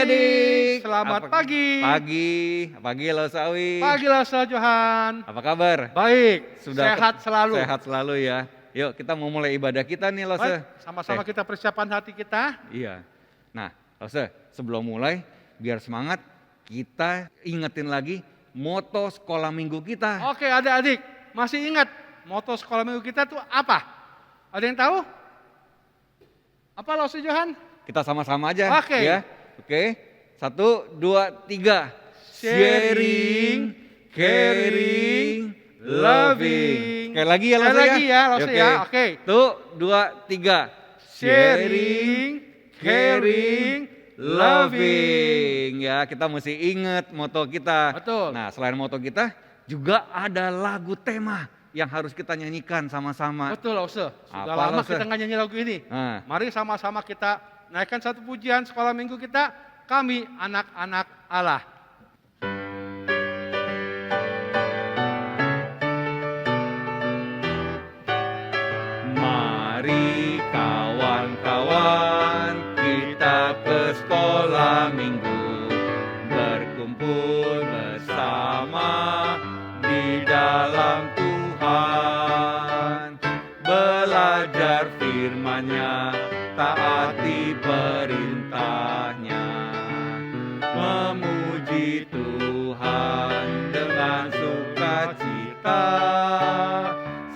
adik-adik. Selamat pagi. Pagi Lausawi. Pagi Lasa Johan. Apa kabar? Baik, sehat selalu. Sehat selalu ya. Yuk kita mau mulai ibadah kita nih Lause. Sama-sama kita persiapan hati kita. Iya. Nah Lause, sebelum mulai biar semangat kita ingetin lagi moto sekolah minggu kita. Oke adik-adik, masih ingat moto sekolah minggu kita tuh apa? Ada yang tahu? Apa Lasa Johan? Kita sama-sama aja Oke. ya. Oke. 1, 2, 3. Sharing, caring, loving. Kayak lagi ya Lause ya. Lagi ya Lasa ya. Oke. 1, 2, 3. Sharing, caring, loving. Ya, kita mesti ingat moto kita. Betul. Nah, selain moto kita juga ada lagu tema yang harus kita nyanyikan sama-sama. Betul Lasa. Sudah Apa, lama Lause? kita nggak nyanyi lagu ini. Nah, Mari sama-sama kita naikkan satu pujian sekolah minggu kita, kami anak-anak Allah. mari kawan-kawan kita ke sekolah minggu, berkumpul bersama di dalam Tuhan, belajar firman-Nya, taati perintahnya, memuji Tuhan dengan sukacita,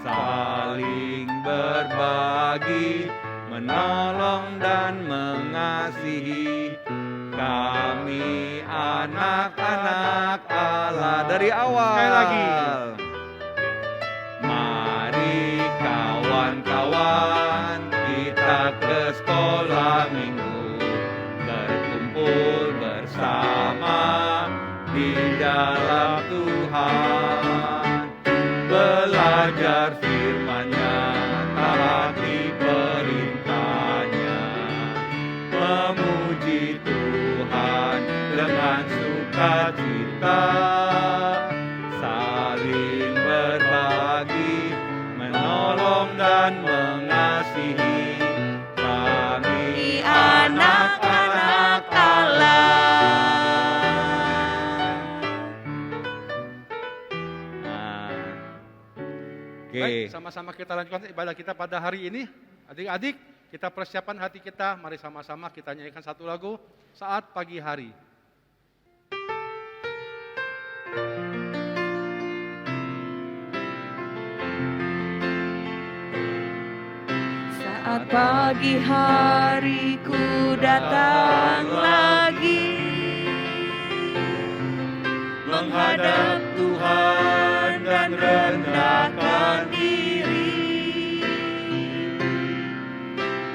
saling berbagi, menolong dan mengasihi. Kami anak-anak Allah dari awal. Sekali lagi. Mari kawan-kawan kita ke sekolah minggu, berkumpul bersama di dalam Tuhan, belajar firman-Nya, taati perintahnya, memuji Tuhan dengan sukacita, saling berbagi, menolong dan mengasihi. Kami anak-anak Nah, oke. Baik, sama-sama kita lanjutkan ibadah kita pada hari ini. Adik-adik, kita persiapan hati kita. Mari sama-sama kita nyanyikan satu lagu saat pagi hari. Saat pagi hari ku datang lagi, Menghadap Tuhan dan rendahkan diri,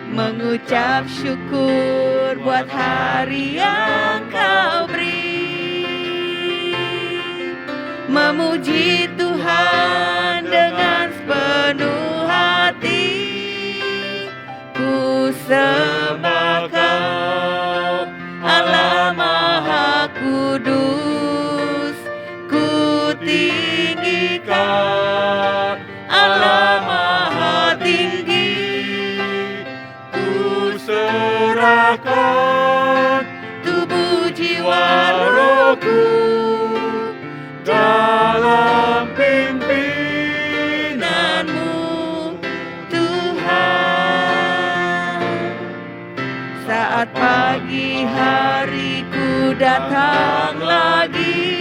mengucap syukur buat hari yang kau beri, memuji Tuhan dengan sepenuh hati. Ku sembah Kau, Allah Maha Kudus. Ku tinggikan Allah Maha Tinggi. ku serahkan Tubuh jiwa rohku dalam pimpinanmu. Tuhanmu, Tuhan. Saat pagi hari ku datang lagi,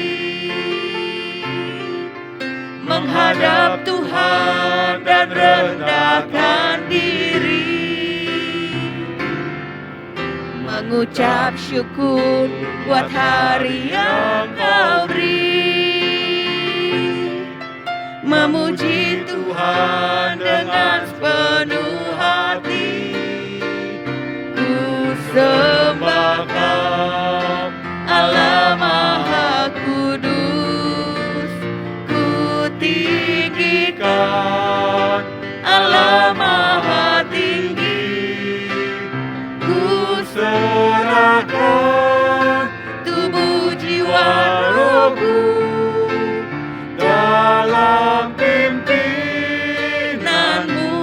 menghadap Tuhan dan rendahkan diri, mengucap syukur buat hari yang kau beri, memuji Tuhan dengan sepenuh hati. Ku sembah Kau, Allah Maha Kudus. Ku tinggikan Allah Maha Tinggi. Ku Serahkan tubuh jiwa rohku dalam pimpinanmu.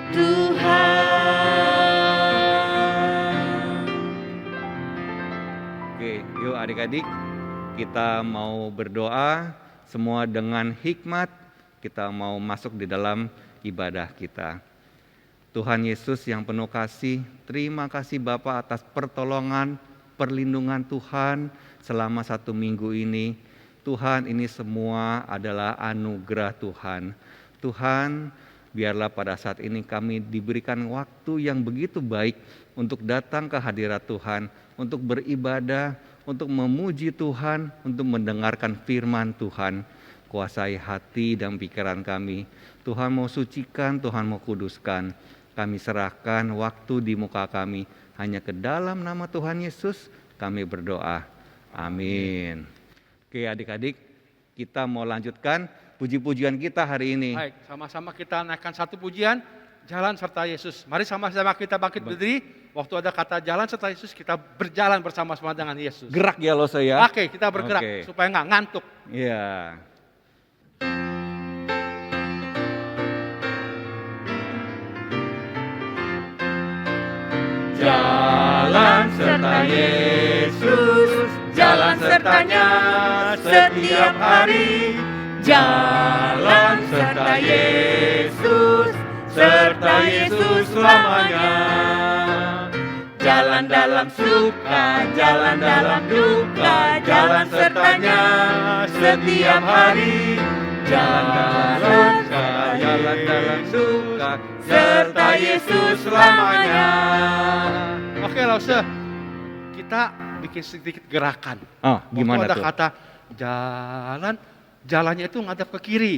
Tuhan. adik-adik, kita mau berdoa semua dengan hikmat, kita mau masuk di dalam ibadah kita. Tuhan Yesus yang penuh kasih, terima kasih Bapa atas pertolongan, perlindungan Tuhan selama 1 minggu ini. Tuhan, ini semua adalah anugerah Tuhan. Tuhan, biarlah pada saat ini kami diberikan waktu yang begitu baik untuk datang ke hadirat Tuhan, untuk beribadah, untuk memuji Tuhan, untuk mendengarkan firman Tuhan. Kuasai hati dan pikiran kami. Tuhan mau sucikan, Tuhan mau kuduskan. Kami serahkan waktu di muka kami hanya ke dalam nama Tuhan Yesus kami berdoa. Amin. Oke adik-adik, kita mau lanjutkan puji-pujian kita hari ini. Baik, sama-sama kita naikkan satu pujian, jalan serta Yesus. Mari sama-sama kita bangkit berdiri. Waktu ada kata jalan serta Yesus, kita berjalan bersama-sama dengan Yesus. Gerak ya lo saya. Oke, kita bergerak supaya nggak ngantuk. Iya. Jalan serta Yesus, jalan sertanya setiap hari. Jalan serta Yesus selamanya. Jalan dalam suka, jalan dalam duka, jalan sertanya setiap hari. Jalan dalam suka, Jalan dalam suka, serta Yesus selamanya. Oke, Lause, kita bikin sedikit gerakan. Oh, gimana Waktu ada tuh? kata jalan, jalannya itu ngadap ke kiri.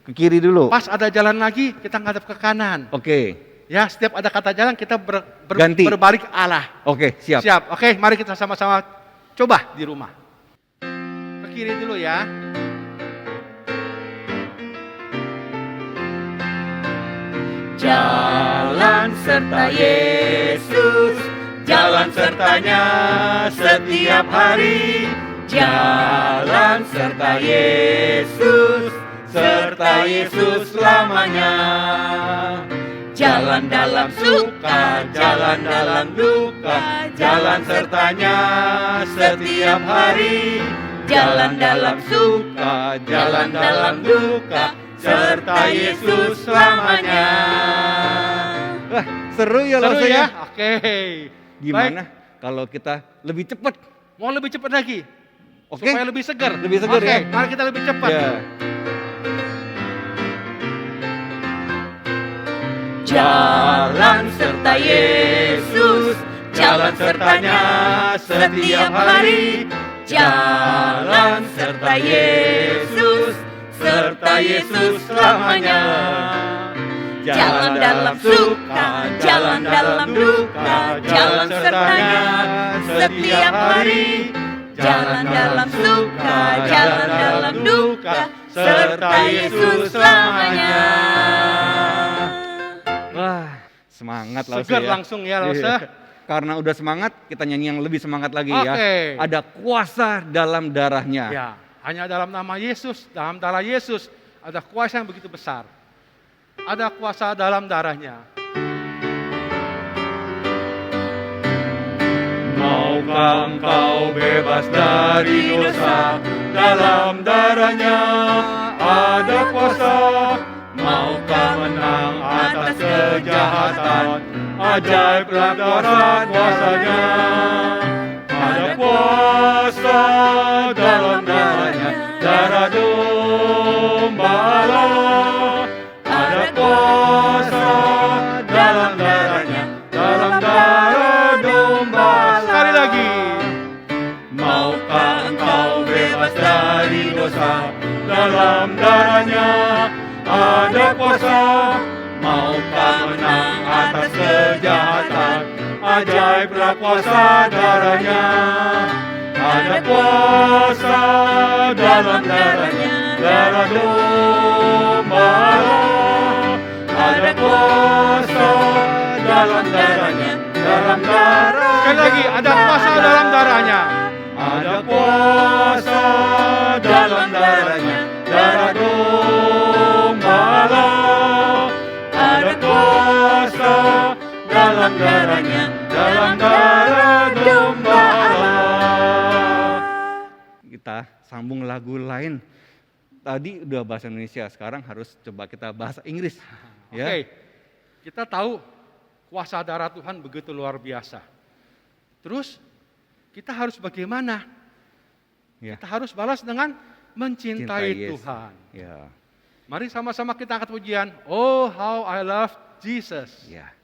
Ke kiri dulu. Pas ada jalan lagi, kita ngadap ke kanan. Oke. Ya, setiap ada kata jalan kita Ganti. berbalik arah. Oke, siap. Siap. Oke, mari kita sama-sama coba di rumah. Ke kiri dulu ya. Jalan serta Yesus, jalan sertanya setiap hari. Jalan serta Yesus selamanya. Jalan dalam suka, jalan dalam duka, jalan sertanya setiap hari. Jalan dalam suka, jalan dalam duka, serta Yesus selamanya. Wah, seru ya lo Seru saya. ya? Oke. Gimana Baik. kalau kita lebih cepat? Mau lebih cepat lagi? Oke. Supaya lebih segar. Lebih segar Oke, ya? mari kita lebih cepat. Ya. Jalan serta Yesus, jalan sertanya setiap hari. Jalan serta Yesus selamanya. Jalan dalam suka, jalan dalam duka, jalan sertanya setiap hari. Jalan dalam suka, jalan dalam duka, serta Yesus selamanya. Wah, semangat Lause Segar ya. langsung ya, Lause. Iya. Karena udah semangat, kita nyanyi yang lebih semangat lagi ya. Oke. Ada kuasa dalam darahnya. Ya, hanya dalam nama Yesus, dalam darah Yesus ada kuasa yang begitu besar. Ada kuasa dalam darahnya. Maukah engkau bebas dari dosa, dalam darahnya ada kuasa. Maukah menang atas kejahatan, ajaiblah darah kuasanya. Ada kuasa dalam darahnya, darah domba Allah. Ada kuasa dalam darahnya, dalam darah domba Allah. Sekali lagi. Maukah engkau bebas dari dosa, dalam darahnya ada kuasa. Maukah menang atas kejahatan, ajaiblah kuasa darahnya. Ada kuasa dalam darahnya, darah domba Allah. Ada kuasa dalam darahnya, dalam darah. Sekali lagi, ada kuasa dalam darahnya. Ada kuasa dalam darahnya, darah domba Allah. Ada kuasa dalam darahnya, dalam darah domba Allah. kita sambung lagu lain. Tadi udah bahasa Indonesia, sekarang harus coba kita bahasa Inggris. Ya. Oke, kita tahu kuasa darah Tuhan begitu luar biasa. Terus kita harus bagaimana? Ya. Kita harus balas dengan mencintai Yesus. Tuhan. Ya. Mari sama-sama kita angkat pujian. Oh, how I love Jesus. Ya.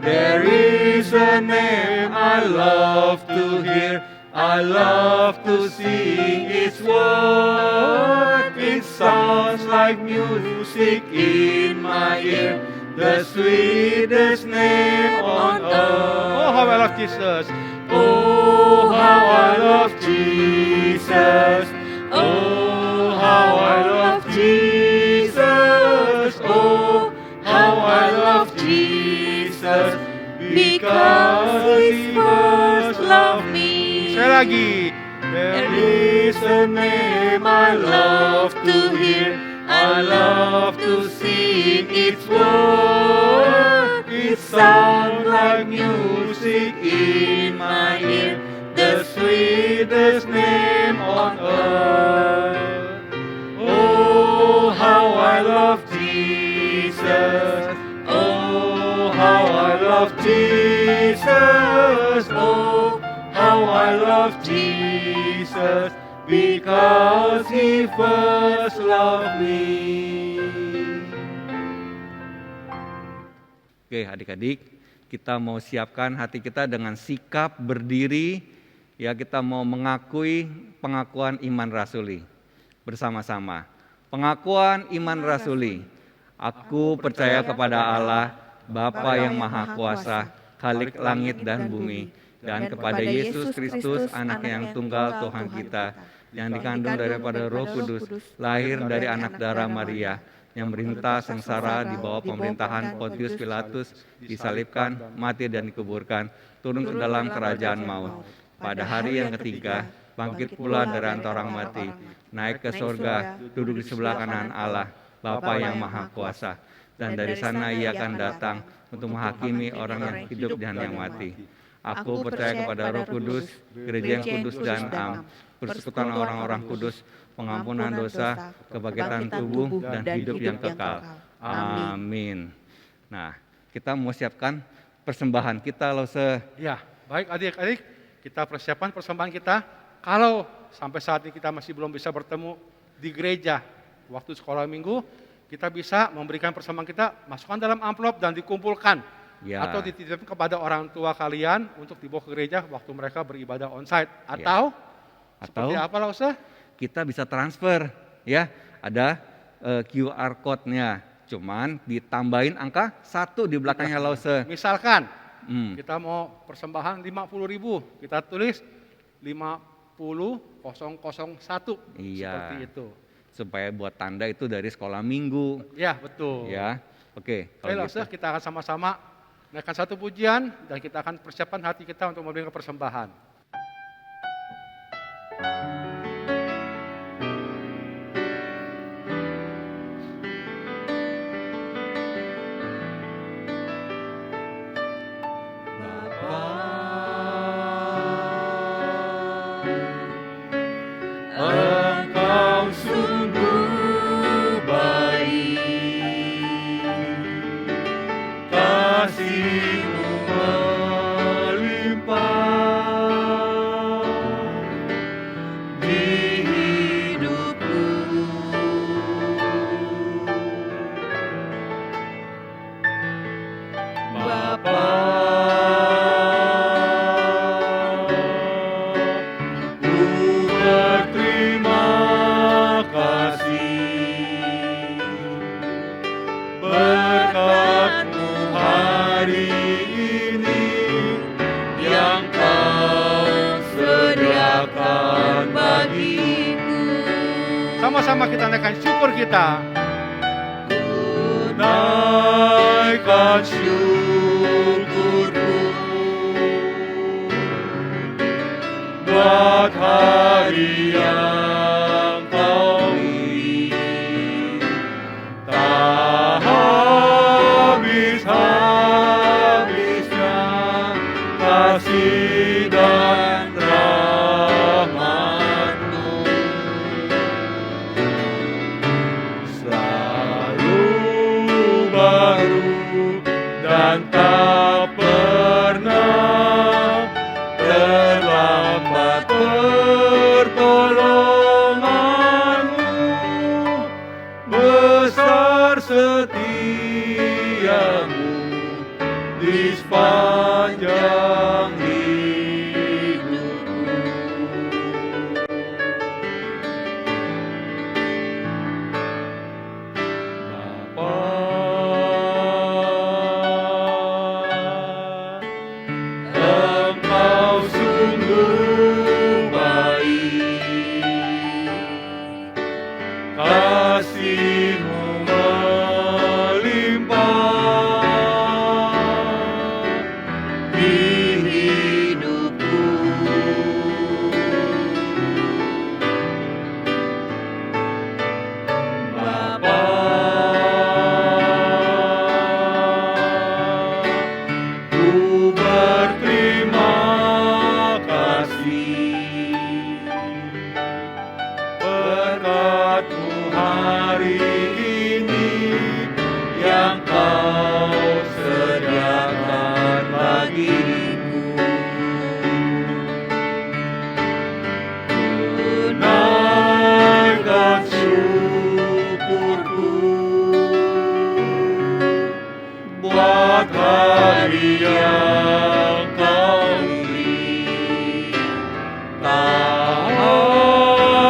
There is a name I love to hear, I love to sing its word. It sounds like music in my ear, the sweetest name on earth. Oh, how I love Jesus. Oh, how I love Jesus. Oh, how I love Jesus. Oh, how I love Jesus. Because He first loved me. Sekali lagi. There is a name I love to hear, I love to sing its word. It sounds like music in my ear, the sweetest name on earth. Oh, how I love Jesus. Oh, how I love Jesus. Oh, how I love Jesus, because He first loved me. Oke adik-adik, kita mau siapkan hati kita dengan sikap berdiri. Ya, kita mau mengakui pengakuan iman rasuli bersama-sama. Pengakuan iman rasuli. Aku percaya kepada Allah, Bapa yang Maha Kuasa, Khalik langit dan bumi, dan kepada Yesus Kristus, Anak yang tunggal Tuhan kita, yang dikandung daripada Roh Kudus, lahir dari anak darah Maria, yang merintah sengsara di bawah pemerintahan Pontius Pilatus, disalibkan, mati dan dikuburkan, turun ke dalam kerajaan maut. Pada hari yang ketiga, bangkit pula dari antara orang mati, naik ke sorga, duduk di sebelah kanan Allah, Bapa yang Maha Kuasa. Dan dari sana Ia akan datang untuk menghakimi orang yang hidup dan yang mati. Aku percaya kepada Roh Kudus, gereja yang kudus dan am, persekutuan orang-orang kudus, pengampunan dosa, kebangkitan tubuh, dan hidup yang kekal. Amin. Nah, kita mau siapkan persembahan kita loh Ya, baik adik-adik, kita persiapan persembahan kita. Kalau sampai saat ini kita masih belum bisa bertemu di gereja waktu sekolah minggu, kita bisa memberikan persembahan kita, masukkan dalam amplop dan dikumpulkan. Ya. Atau dititipkan kepada orang tua kalian untuk dibawa ke gereja waktu mereka beribadah onsite. Atau seperti apa lah Ustaz? Kita bisa transfer, ya. Ada QR code-nya. Cuman ditambahin angka 1 di belakangnya Lause. Misalkan kita mau persembahan 50.000, kita tulis 50.001. Iya. Seperti itu. Supaya buat tanda itu dari sekolah minggu. Ya, betul. Ya. Oke, kalau Baik, gitu. kita akan sama-sama naikkan satu pujian dan kita akan persiapkan hati kita untuk memberikan persembahan. Engkau sungguh baik, kasih-Mu melimpah di hidupku. Bapa, ku berterima kasih berkat-Mu hari ini yang Kau sediakan bagiku. Sama-sama kita naikkan syukur kita. Naikkan syukurku buat hari yang Kau beri, tak habis-habisnya kasih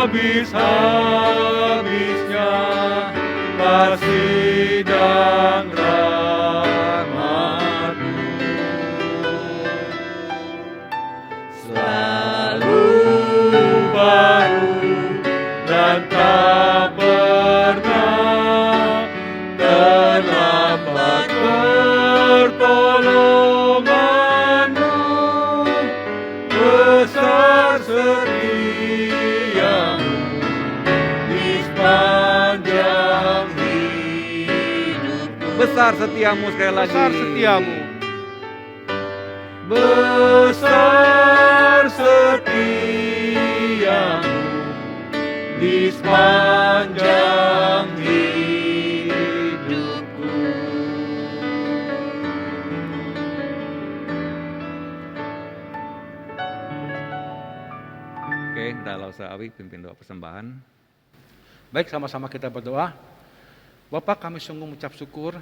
habis-habisnya kasih dan rahmat-Mu. Selalu baru dan tak pernah terlambat pertolongan-Mu. Besar setiamu di sepanjang hidupku. Besar setiamu sekali lagi. Besar setiamu. Besar setiamu di sepanjang hidupku. Oke, Dalau Sawi pimpin doa persembahan. Baik, sama-sama kita berdoa. Bapak, kami sungguh mengucap syukur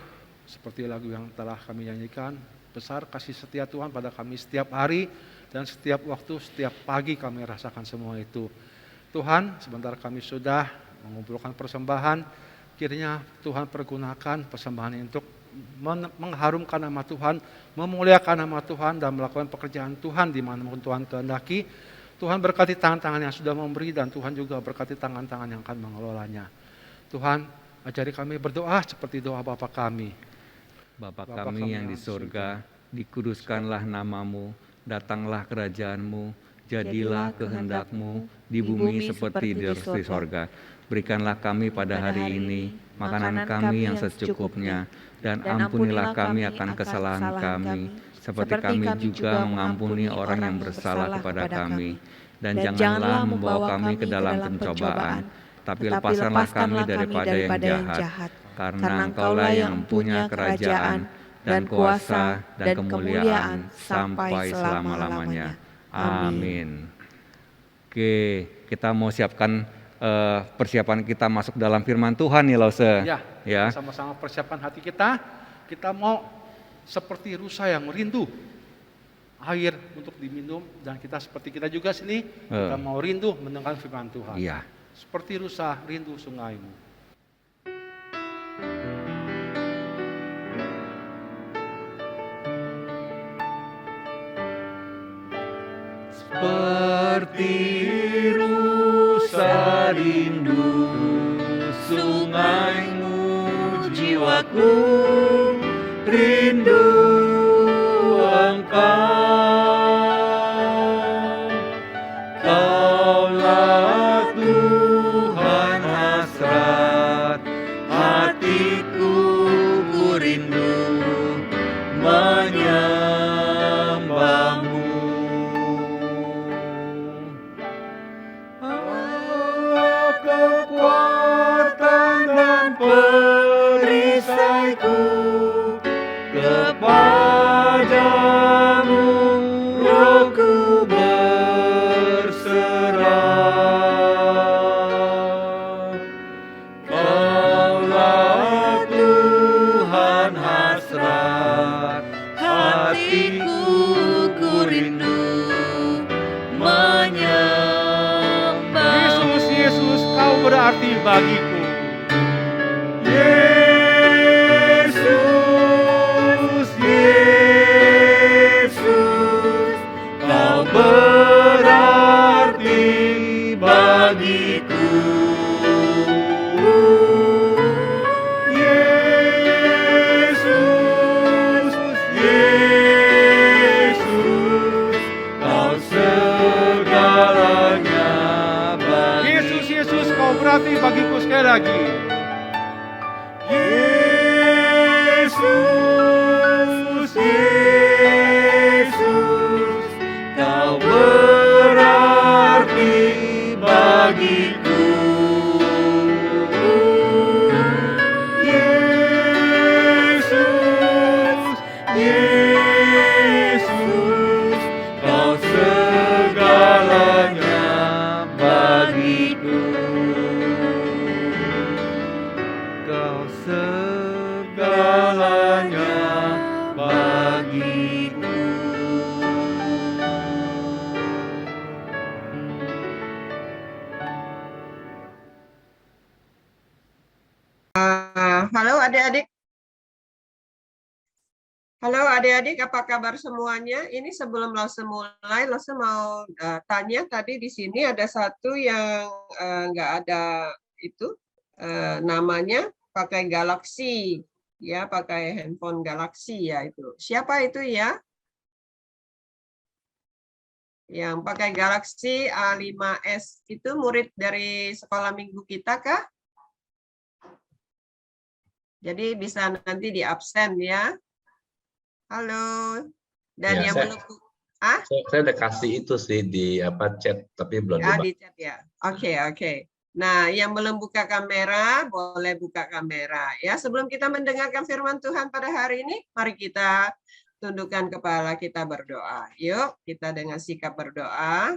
seperti lagu yang telah kami nyanyikan. Besar kasih setia Tuhan pada kami setiap hari dan setiap waktu, setiap pagi kami rasakan semua itu. Tuhan, sebentar kami sudah mengumpulkan persembahan. Kiranya Tuhan pergunakan persembahan ini untuk mengharumkan nama Tuhan, memuliakan nama Tuhan dan melakukan pekerjaan Tuhan di manapun Tuhan kehendaki. Tuhan berkati tangan-tangan yang sudah memberi dan Tuhan juga berkati tangan-tangan yang akan mengelolanya. Tuhan, ajari kami berdoa seperti doa Bapa kami. Bapa kami yang di surga, dikuduskanlah namamu, datanglah kerajaan-Mu, jadilah kehendak-Mu di bumi seperti di sorga. Berikanlah kami pada hari ini makanan kami yang secukupnya, dan ampunilah kami akan kesalahan kami, seperti kami juga mengampuni orang yang bersalah kepada kami. Dan janganlah membawa kami ke dalam pencobaan, tapi lepaskanlah kami daripada yang jahat. Karena Engkaulah yang punya kerajaan dan kuasa dan kemuliaan sampai selama-lamanya. Amin. Oke, kita mau siapkan persiapan kita masuk dalam firman Tuhan nih Lause. Ya, sama-sama persiapan hati kita. Kita mau seperti rusa yang rindu air untuk diminum, dan kita seperti kita juga sini, kita mau rindu mendengar firman Tuhan. Iya. Seperti rusa rindu sungaimu. Seperti rusa rindu sungaimu, jiwaku rindu Engkau. Kaulah Tuhan hasrat hatiku, ku rindu menyembahmu. Kekuatan dan perisaiku kepadamu, rohku berserah. Kaulah Tuhan hasrat hatiku, ku rindu menyembah. Yesus, Yesus, Kau berarti bagiku. Yesus, Yesus, Kau berarti bagiku. Yesus, Yesus, Kau segalanya bagiku. Yesus, Yesus, Kau berarti bagiku. Sekali lagi. Yesus, Yesus, Kau berarti bagiku. Yesus, Yesus, Kau segalanya bagiku. Kau segalanya bagiku. Halo adik-adik. Halo adik-adik, apa kabar semuanya? Ini sebelum Lause mulai, Lause mau tanya tadi di sini ada satu yang nggak ada itu namanya pakai Galaxy, ya pakai handphone Galaxy ya itu. Siapa itu ya? Yang pakai Galaxy A5s itu murid dari sekolah minggu kita kah? Jadi bisa nanti di absen ya. Halo. Dan Ya, yang belum saya udah kasih itu sih di chat, tapi belum dibaca. di chat ya. Oke. Nah, yang belum buka kamera boleh buka kamera ya. Sebelum kita mendengarkan firman Tuhan pada hari ini, mari kita tundukkan kepala, kita berdoa. Yuk, kita dengan sikap berdoa.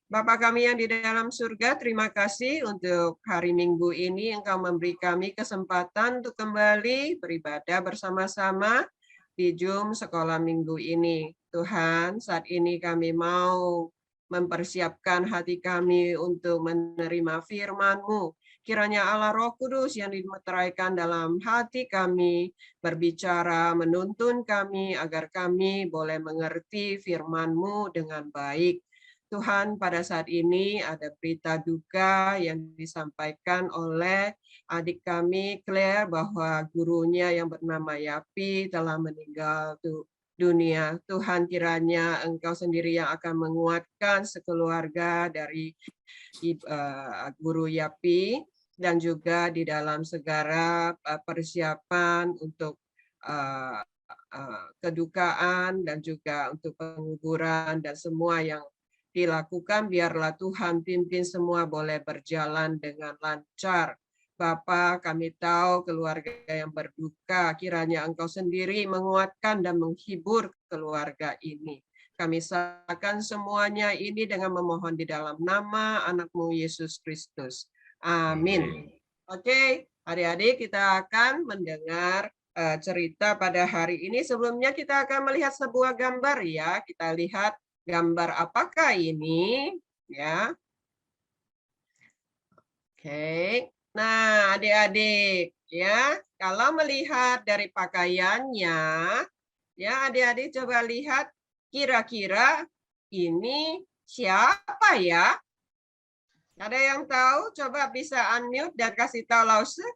Bapa kami yang di dalam surga, terima kasih untuk hari Minggu ini Engkau memberi kami kesempatan untuk kembali beribadah bersama-sama di Zoom sekolah minggu ini. Tuhan, saat ini kami mau mempersiapkan hati kami untuk menerima firman-Mu. Kiranya Allah Roh Kudus yang dimeteraikan dalam hati kami, berbicara, menuntun kami, agar kami boleh mengerti firman-Mu dengan baik. Tuhan, pada saat ini ada berita duka yang disampaikan oleh adik kami, Claire, bahwa gurunya yang bernama Yapi telah meninggal dunia. Tuhan, kiranya Engkau sendiri yang akan menguatkan sekeluarga dari guru Yapi, dan juga di dalam segala persiapan untuk kedukaan dan juga untuk penguburan dan semua yang dilakukan, biarlah Tuhan pimpin semua boleh berjalan dengan lancar. Bapa, kami tahu keluarga yang berduka, kiranya Engkau sendiri menguatkan dan menghibur keluarga ini. Kami serahkan semuanya ini dengan memohon di dalam nama anak-Mu Yesus Kristus. Amin. Oke, adik-adik, kita akan mendengar cerita pada hari ini. Sebelumnya kita akan melihat sebuah gambar ya. Kita lihat gambar apakah ini? Ya. Oke. Nah, adik-adik, ya, kalau melihat dari pakaiannya, ya, adik-adik coba lihat kira-kira ini siapa ya? Ada yang tahu? Coba bisa unmute dan kasih tahu Lause.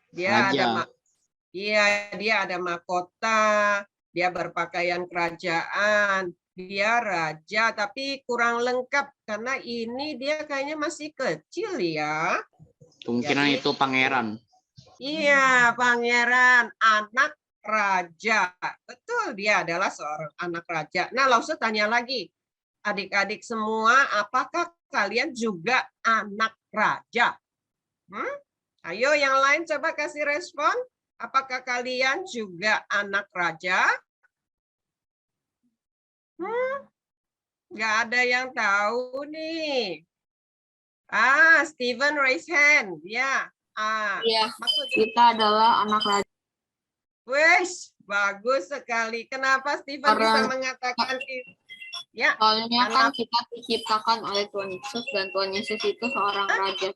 Dia ada mahkota, dia berpakaian kerajaan. Dia raja, tapi kurang lengkap karena ini dia kayaknya masih kecil ya. Kemungkinan itu pangeran. Iya, pangeran, anak raja. Betul, dia adalah seorang anak raja. Nah, Lause tanya lagi, adik-adik semua, apakah kalian juga anak raja? Ayo, yang lain coba kasih respon. Apakah kalian juga anak raja? Nggak ada yang tahu nih. Steven raise hand. Ya. Iya, kita adalah anak raja. Wes, bagus sekali. Kenapa Steven bisa mengatakan itu? Ya. Soalnya kan kita diciptakan oleh Tuhan Yesus dan Tuhan Yesus itu seorang raja.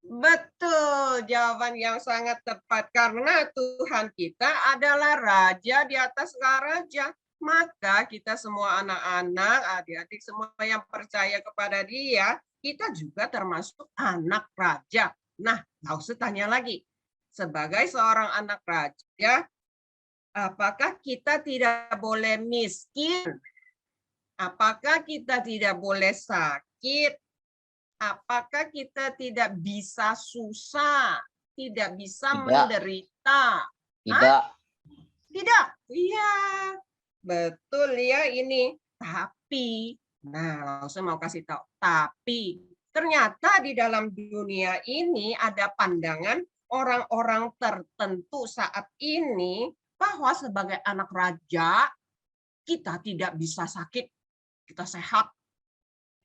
Betul, jawaban yang sangat tepat. Karena Tuhan kita adalah raja di atas raja. Maka kita semua anak-anak, adik-adik semua yang percaya kepada Dia, kita juga termasuk anak raja. Nah, Lause tanya lagi, sebagai seorang anak raja, apakah kita tidak boleh miskin? Apakah kita tidak boleh sakit? Apakah kita tidak bisa susah? Tidak bisa menderita? Tidak. Tidak. Iya. Betul ya ini. Tapi, nah Lause mau kasih tahu. Tapi ternyata di dalam dunia ini ada pandangan orang-orang tertentu saat ini bahwa sebagai anak raja kita tidak bisa sakit, kita sehat,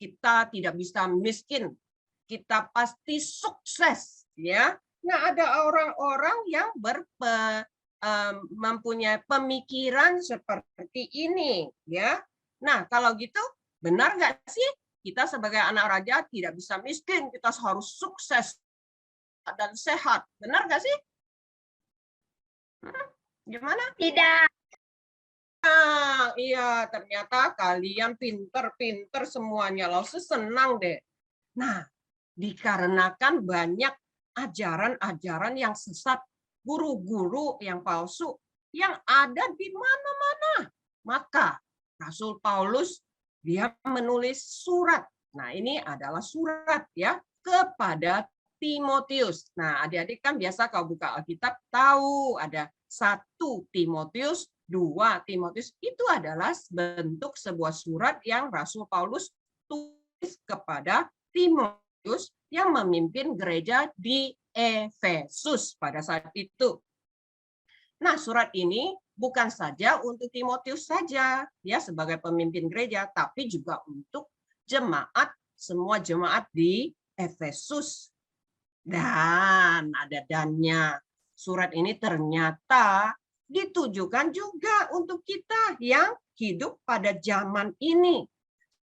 kita tidak bisa miskin, kita pasti sukses ya. Nah, ada orang-orang yang mempunyai pemikiran seperti ini ya. Nah, kalau gitu benar nggak sih kita sebagai anak raja tidak bisa miskin, kita harus sukses dan sehat. Benar nggak sih? Gimana? Tidak. Iya, ternyata kalian pinter-pinter semuanya. Lause senang deh. Nah, dikarenakan banyak ajaran-ajaran yang sesat, guru-guru yang palsu, yang ada di mana-mana. Maka Rasul Paulus dia menulis surat. Nah, ini adalah surat ya kepada Timotius. Nah, adik-adik kan biasa kalau buka Alkitab tahu ada 1 Timotius, 2 Timotius. Itu adalah bentuk sebuah surat yang Rasul Paulus tulis kepada Timotius yang memimpin gereja di Efesus pada saat itu. Nah, surat ini bukan saja untuk Timotius saja ya sebagai pemimpin gereja, tapi juga untuk jemaat, semua jemaat di Efesus. Dan ada dannya. Surat ini ternyata ditujukan juga untuk kita yang hidup pada zaman ini.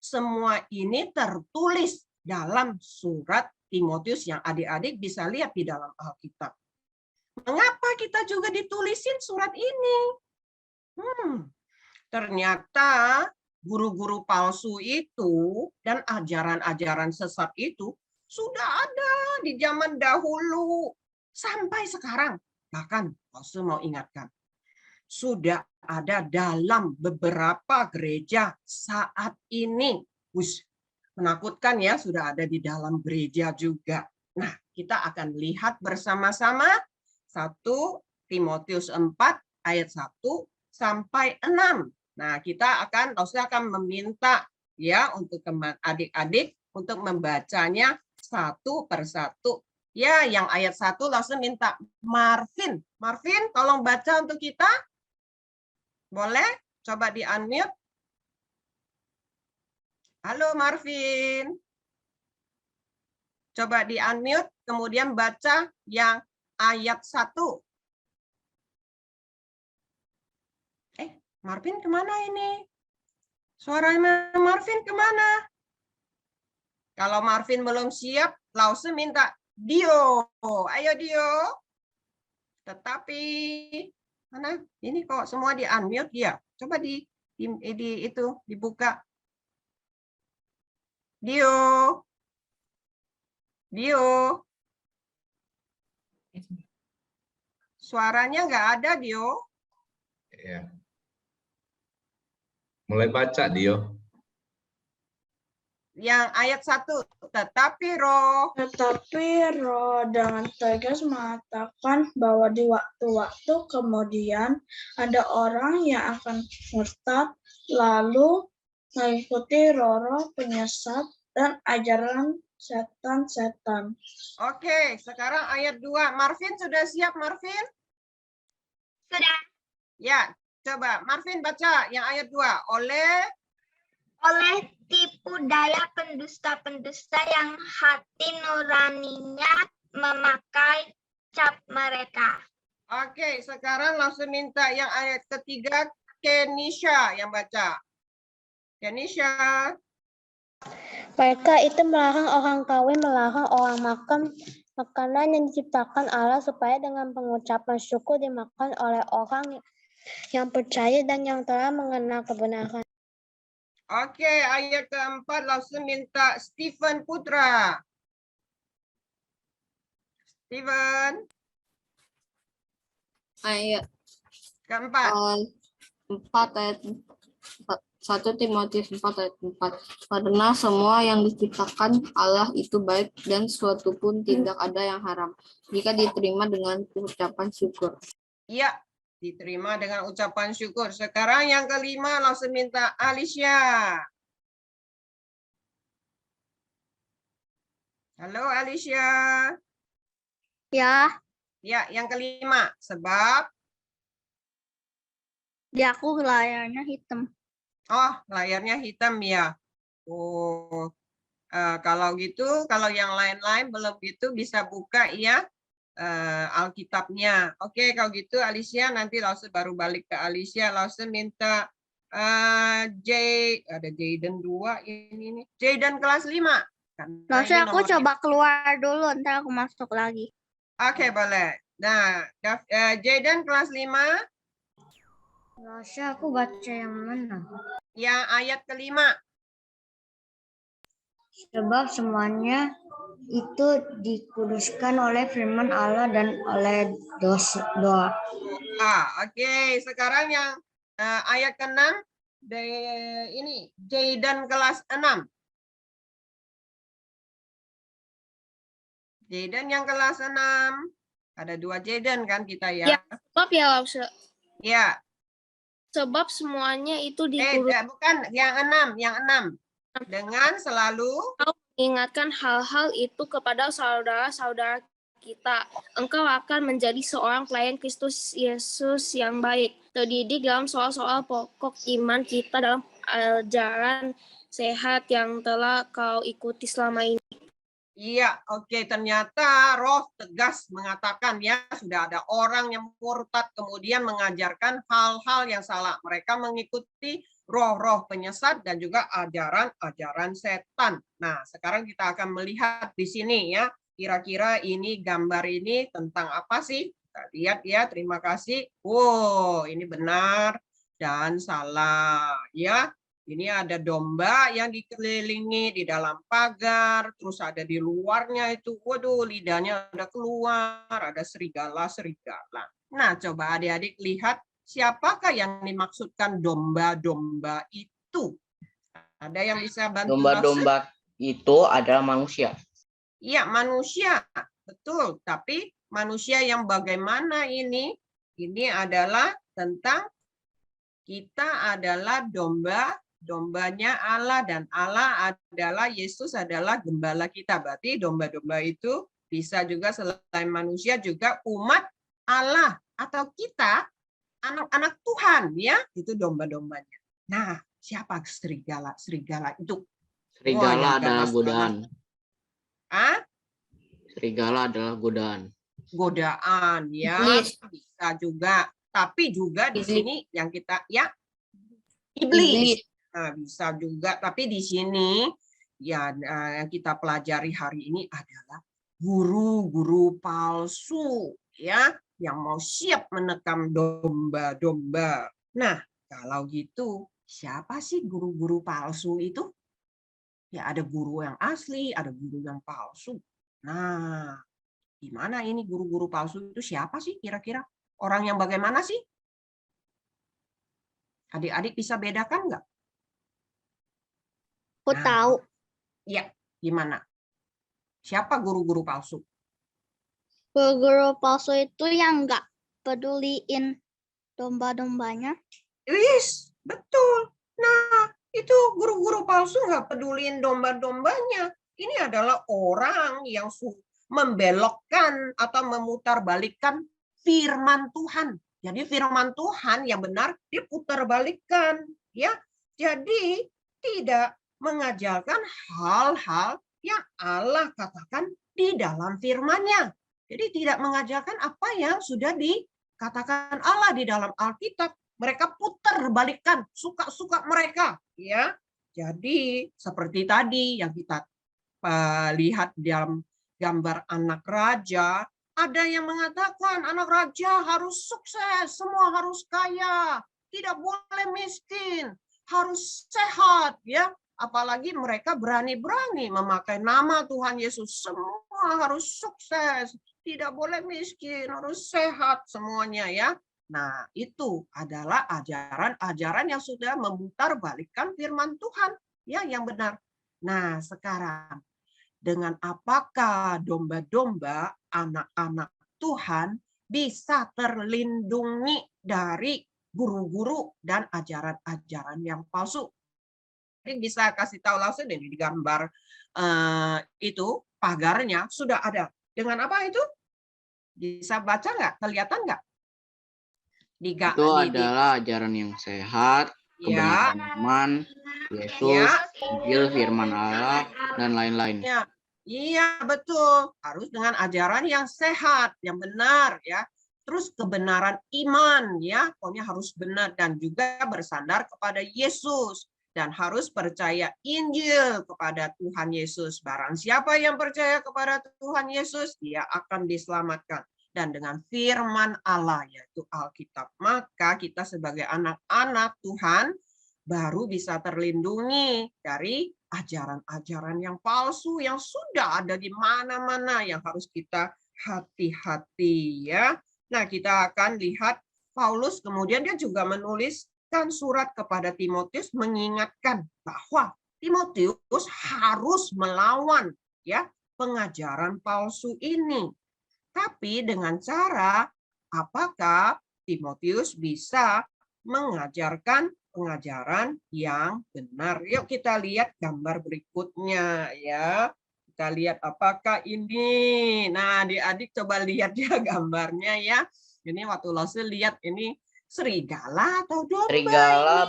Semua ini tertulis dalam surat Timotius yang adik-adik bisa lihat di dalam Alkitab. Mengapa kita juga ditulisin surat ini? Ternyata guru-guru palsu itu dan ajaran-ajaran sesat itu sudah ada di zaman dahulu sampai sekarang. Bahkan Paulus mau ingatkan, sudah ada dalam beberapa gereja saat ini. Menakutkan ya, sudah ada di dalam gereja juga. Nah, kita akan lihat bersama-sama 1 Timotius 4 ayat 1 sampai 6. Nah, saya akan meminta ya untuk adik-adik untuk membacanya satu persatu. Ya, yang ayat 1 langsung minta Marvin. Marvin, tolong baca untuk kita. Boleh? Coba di-unmute. Halo Marvin. Coba di-unmute, kemudian baca yang ayat 1. Marvin kemana ini? Suaranya Marvin kemana? Kalau Marvin belum siap, Lause minta Dio. Ayo Dio. Tetapi mana? Ini kok semua di-unmute ya? Coba itu dibuka. Dio. Dio. Suaranya nggak ada, Dio. Ya. Mulai baca, Dio. Yang ayat 1, tetapi roh dengan tegas mengatakan bahwa di waktu-waktu kemudian ada orang yang akan murtad lalu mengikuti roh-roh penyesat dan ajaran setan-setan. Oke, sekarang ayat 2. Marvin sudah siap, Marvin? Sudah. Ya, coba Marvin baca yang ayat 2. Oleh tipu daya pendusta-pendusta yang hati nuraninya memakai cap mereka. Oke, sekarang langsung minta yang ayat ketiga, Kenisha yang baca. Kenisha. Mereka itu melarang orang kawin, melarang orang makan makanan yang diciptakan Allah supaya dengan pengucapan syukur dimakan oleh orang yang percaya dan yang telah mengenal kebenaran. Oke, ayat keempat langsung minta Stephen Putra. Stephen. Ayat Keempat. 4 ayat 1 Timotius 4 ayat 4. Karena semua yang diciptakan Allah itu baik dan suatu pun tidak ada yang haram jika diterima dengan ucapan syukur. Iya, diterima dengan ucapan syukur. Sekarang yang kelima langsung minta Alicia. Halo Alicia. Ya, Ya, yang kelima. Sebab di aku layarnya hitam. oh, layarnya hitam ya. Oh, kalau gitu, kalau yang lain-lain belum gitu bisa buka ya Alkitabnya. Oke, kalau gitu Alicia nanti Lause baru balik ke Alicia. Lause minta ada Jayden 2 ini nih. Jayden kelas 5. Lause aku coba keluar dulu, ntar aku masuk lagi. Oke, boleh. Nah, Jayden kelas 5, Rasya aku baca yang mana? yang ayat ke-5. Sebab semuanya itu dikuduskan oleh firman Allah dan oleh doa. Oke. Sekarang yang ayat ke-6, ini Jayden kelas 6. Jayden yang kelas 6. Ada 2 Jayden kan kita ya? Ya, sebab ya, Ya. sebab semuanya itu dikuduskan Bukan, yang 6, yang 6. Dengan selalu mengingatkan hal-hal itu kepada saudara-saudara kita. Engkau akan menjadi seorang pelayan Kristus Yesus yang baik, terdidik dalam soal-soal pokok iman kita dalam ajaran sehat yang telah kau ikuti selama ini. Iya, oke. Ternyata Roh tegas mengatakan ya, sudah ada orang yang murtad kemudian mengajarkan hal-hal yang salah. Mereka mengikuti roh-roh penyesat dan juga ajaran-ajaran setan. Nah, sekarang kita akan melihat di sini ya, kira-kira ini gambar ini tentang apa sih? Kita lihat ya, terima kasih. Wow, ini benar dan salah ya. Ini ada domba yang dikelilingi di dalam pagar, terus ada di luarnya itu, waduh, lidahnya ada keluar, ada serigala-serigala. Nah, coba adik-adik lihat siapakah yang dimaksudkan domba-domba itu? Ada yang bisa bantu? Domba-domba itu adalah manusia. Iya, manusia, betul. Tapi manusia yang bagaimana ini? Ini adalah tentang kita adalah dombanya Allah, dan Allah adalah, Yesus adalah gembala kita. Berarti domba-domba itu bisa juga selain manusia juga umat Allah atau kita anak-anak Tuhan ya, itu domba-dombanya. Nah, siapa serigala? Serigala itu Serigala adalah godaan. Serigala adalah godaan. Godaan ya, bisa juga. Tapi juga di sini yang kita ya iblis. Nah, bisa juga, tapi di sini ya yang kita pelajari hari ini adalah guru-guru palsu ya, yang mau siap menekam domba-domba. Nah, kalau gitu siapa sih guru-guru palsu itu? Ya ada guru yang asli, ada guru yang palsu. Nah, gimana ini guru-guru palsu itu siapa sih kira-kira? Orang yang bagaimana sih? Adik-adik bisa bedakan nggak? Aku tahu. Ya, gimana? Siapa guru-guru palsu? Guru palsu itu yang nggak peduliin domba-dombanya. Wis, betul. Nah, itu guru-guru palsu nggak peduliin domba-dombanya. Ini adalah orang yang membelokkan atau memutarbalikkan firman Tuhan. Jadi firman Tuhan yang benar diputarbalikkan, ya. Jadi tidak mengajarkan hal-hal yang Allah katakan di dalam firman-Nya. Jadi tidak mengajarkan apa yang sudah dikatakan Allah di dalam Alkitab. Mereka putarbalikkan suka-suka mereka, ya. Jadi seperti tadi yang kita lihat dalam gambar anak raja, ada yang mengatakan anak raja harus sukses, semua harus kaya, tidak boleh miskin, harus sehat, ya. Apalagi mereka berani-berani memakai nama Tuhan Yesus, semua harus sukses, tidak boleh miskin, harus sehat semuanya ya. Nah, itu adalah ajaran-ajaran yang sudah memutarbalikkan firman Tuhan ya yang benar. Nah, sekarang dengan apakah domba-domba anak-anak Tuhan bisa terlindungi dari guru-guru dan ajaran-ajaran yang palsu? Jadi bisa kasih tahu langsung di gambar itu pagarnya sudah ada. Dengan apa itu? Bisa baca nggak? Kelihatan nggak? Itu adalah ajaran yang sehat, kebenaran iman, Yesus, Injil, firman Allah, dan lain-lain. Iya, betul. Harus dengan ajaran yang sehat, yang benar ya. Terus kebenaran iman ya, pokoknya harus benar dan juga bersandar kepada Yesus. dan harus percaya Injil kepada Tuhan Yesus. Barang siapa yang percaya kepada Tuhan Yesus, dia akan diselamatkan. Dan dengan firman Allah, yaitu Alkitab, maka kita sebagai anak-anak Tuhan baru bisa terlindungi dari ajaran-ajaran yang palsu yang sudah ada di mana-mana, yang harus kita hati-hati ya. Nah, kita akan lihat Paulus kemudian dia juga menuliskan surat kepada Timotius mengingatkan bahwa Timotius harus melawan ya pengajaran palsu ini. Tapi dengan cara apakah Timotius bisa mengajarkan pengajaran yang benar? Yuk kita lihat gambar berikutnya ya. Kita lihat apakah ini. Nah, adik-adik coba lihat ya gambarnya ya. Ini waktu Lose lihat ini serigala atau domba? Serigala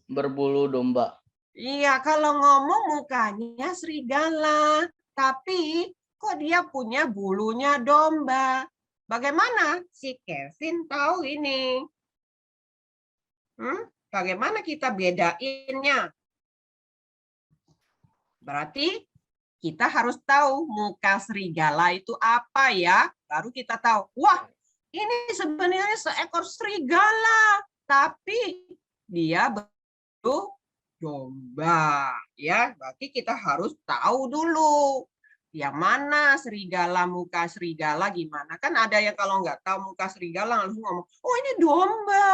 berbulu domba. Iya, kalau ngomong mukanya serigala, tapi kok dia punya bulunya domba? Bagaimana si Kevin tahu ini? Bagaimana kita bedainnya? Berarti kita harus tahu muka serigala itu apa ya, baru kita tahu. Wah, ini sebenarnya seekor serigala, tapi dia berbulu domba. Ya, berarti kita harus tahu dulu yang mana serigala, muka serigala gimana. Kan ada yang kalau nggak tahu muka serigala langsung ngomong, oh ini domba.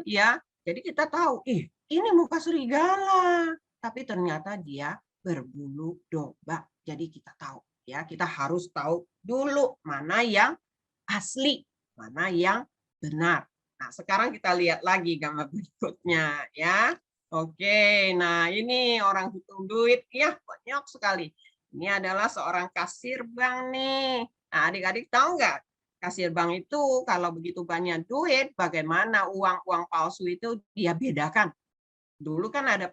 Ya, jadi kita tahu, ini muka serigala, tapi ternyata dia berbulu domba. Jadi kita tahu ya, kita harus tahu dulu mana yang asli, mana yang benar. Nah, sekarang kita lihat lagi gambar berikutnya ya. Oke, nah ini orang hitung duit ya, banyak sekali. Ini adalah seorang kasir bank nih. Nah, adik-adik tahu nggak? Kasir bank itu kalau begitu banyak duit, bagaimana uang-uang palsu itu dia bedakan? Dulu kan ada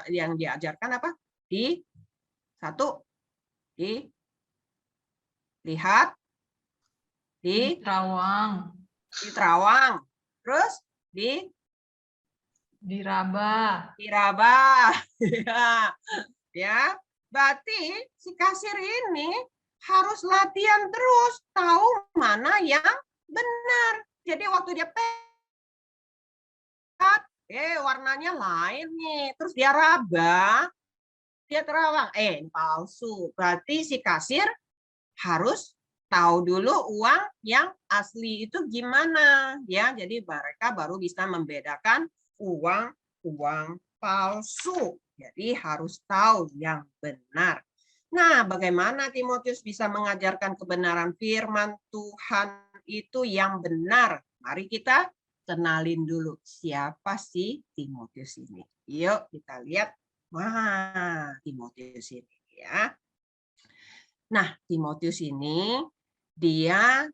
yang diajarkan apa? Lihat di terawang, terus diraba, ya. Berarti si kasir ini harus latihan terus tahu mana yang benar. Jadi waktu dia warnanya lain nih, terus dia raba, dia terawang, palsu. Berarti si kasir harus tahu dulu uang yang asli itu gimana ya. Jadi mereka baru bisa membedakan uang palsu. Jadi harus tahu yang benar. Nah, bagaimana Timotius bisa mengajarkan kebenaran firman Tuhan itu yang benar? Mari kita kenalin dulu siapa sih Timotius ini. Yuk kita lihat. Wah, Timotius ini ya. Nah, Timotius ini dia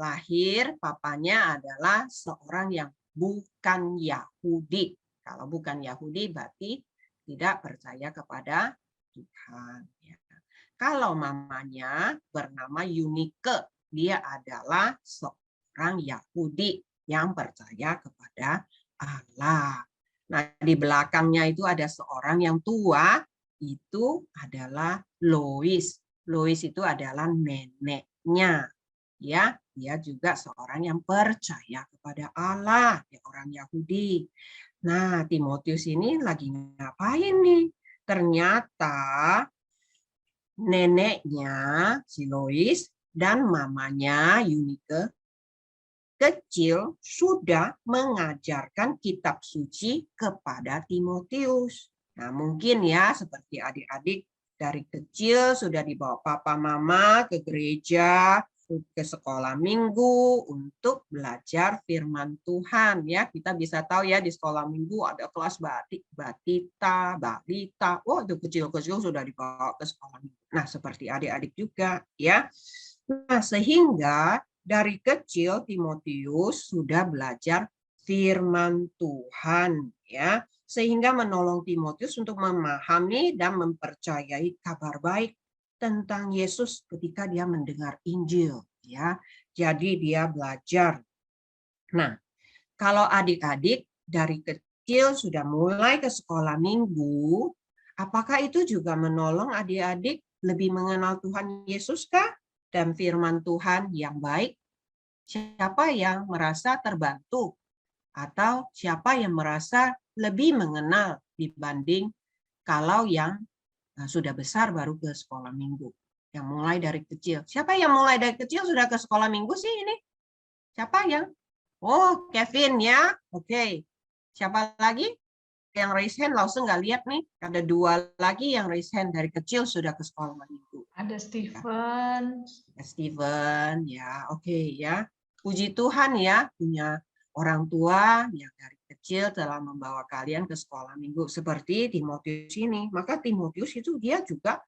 lahir, papanya adalah seorang yang bukan Yahudi. Kalau bukan Yahudi berarti tidak percaya kepada Tuhan. Ya. Kalau mamanya bernama Yunike, dia adalah seorang Yahudi yang percaya kepada Allah. Nah, di belakangnya itu ada seorang yang tua, itu adalah Lois. Lois itu adalah neneknya. Ya, dia juga seorang yang percaya kepada Allah, ya, orang Yahudi. Nah, Timotius ini lagi ngapain nih? Ternyata neneknya si Lois dan mamanya Yunike kecil sudah mengajarkan kitab suci kepada Timotius. Nah, mungkin ya seperti adik-adik dari kecil sudah dibawa papa mama ke gereja, ke sekolah minggu untuk belajar firman Tuhan ya. Kita bisa tahu ya di sekolah minggu ada kelas balita. Oh, itu kecil-kecil sudah dibawa ke sekolah minggu. Nah, seperti adik-adik juga ya. Nah, sehingga dari kecil Timotius sudah belajar firman Tuhan ya, sehingga menolong Timotius untuk memahami dan mempercayai kabar baik tentang Yesus ketika dia mendengar Injil ya. Jadi dia belajar. Nah, kalau adik-adik dari kecil sudah mulai ke sekolah minggu, apakah itu juga menolong adik-adik lebih mengenal Tuhan Yesus kah? Dan firman Tuhan yang baik? Siapa yang merasa terbantu? Atau siapa yang merasa lebih mengenal dibanding kalau yang sudah besar baru ke sekolah minggu? Yang mulai dari kecil. Siapa yang mulai dari kecil sudah ke sekolah minggu sih ini? Siapa yang? Oh, Kevin ya. Oke. Siapa lagi? Yang raise hand langsung nggak lihat nih. Ada 2 lagi yang raise hand dari kecil sudah ke sekolah minggu. Ada Steven. Ya, Steven, ya oke ya. Puji Tuhan ya, punya orang tua yang dari kecil telah membawa kalian ke sekolah minggu. Seperti Timotius ini. Maka Timotius itu dia juga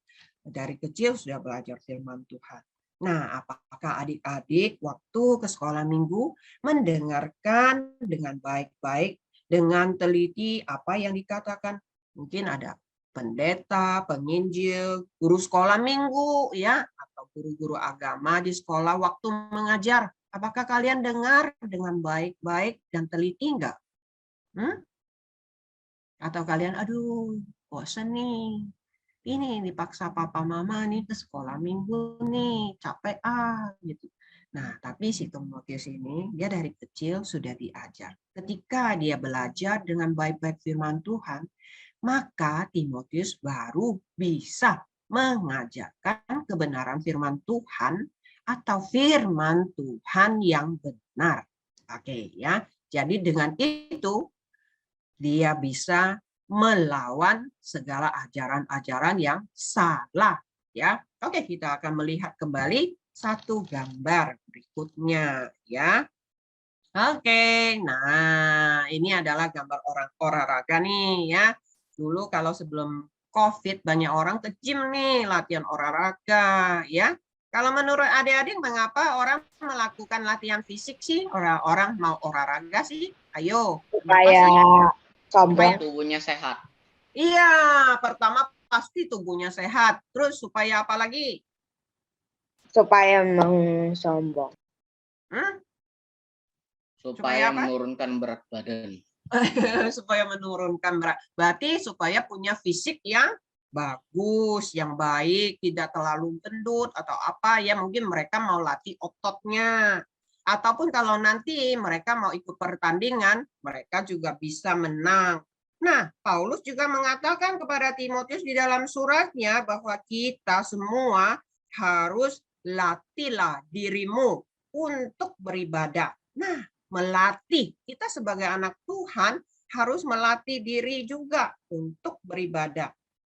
dari kecil sudah belajar firman Tuhan. Nah, apakah adik-adik waktu ke sekolah minggu mendengarkan dengan baik-baik, dengan teliti apa yang dikatakan? Mungkin ada pendeta, penginjil, guru sekolah minggu, ya, atau guru-guru agama di sekolah waktu mengajar. Apakah kalian dengar dengan baik-baik dan teliti enggak? Atau kalian, aduh, bosan nih. Ini dipaksa papa mama nih ke sekolah minggu nih, capek gitu. Nah, tapi si Timotius ini dia dari kecil sudah diajar. Ketika dia belajar dengan baik-baik firman Tuhan, maka Timotius baru bisa mengajarkan kebenaran firman Tuhan atau firman Tuhan yang benar. Oke ya. Jadi dengan itu dia bisa melawan segala ajaran-ajaran yang salah ya. Oke, kita akan melihat kembali satu gambar berikutnya ya. Oke, nah ini adalah gambar orang olahraga nih ya. Dulu kalau sebelum COVID banyak orang ke gym nih latihan olahraga ya. Kalau menurut adik-adik mengapa orang melakukan latihan fisik sih? Orang mau olahraga sih? Ayo. Supaya sombong. Tubuhnya sehat. Iya, pertama pasti tubuhnya sehat. Terus supaya apa lagi? Supaya sombong. Supaya menurunkan berat badan. Supaya menurunkan berat. Berarti supaya punya fisik yang bagus, yang baik, tidak terlalu gendut atau apa ya, mungkin mereka mau latih ototnya. Ataupun kalau nanti mereka mau ikut pertandingan, mereka juga bisa menang. Nah, Paulus juga mengatakan kepada Timotius di dalam suratnya bahwa kita semua harus latihlah dirimu untuk beribadah. Nah, melatih. Kita sebagai anak Tuhan harus melatih diri juga untuk beribadah.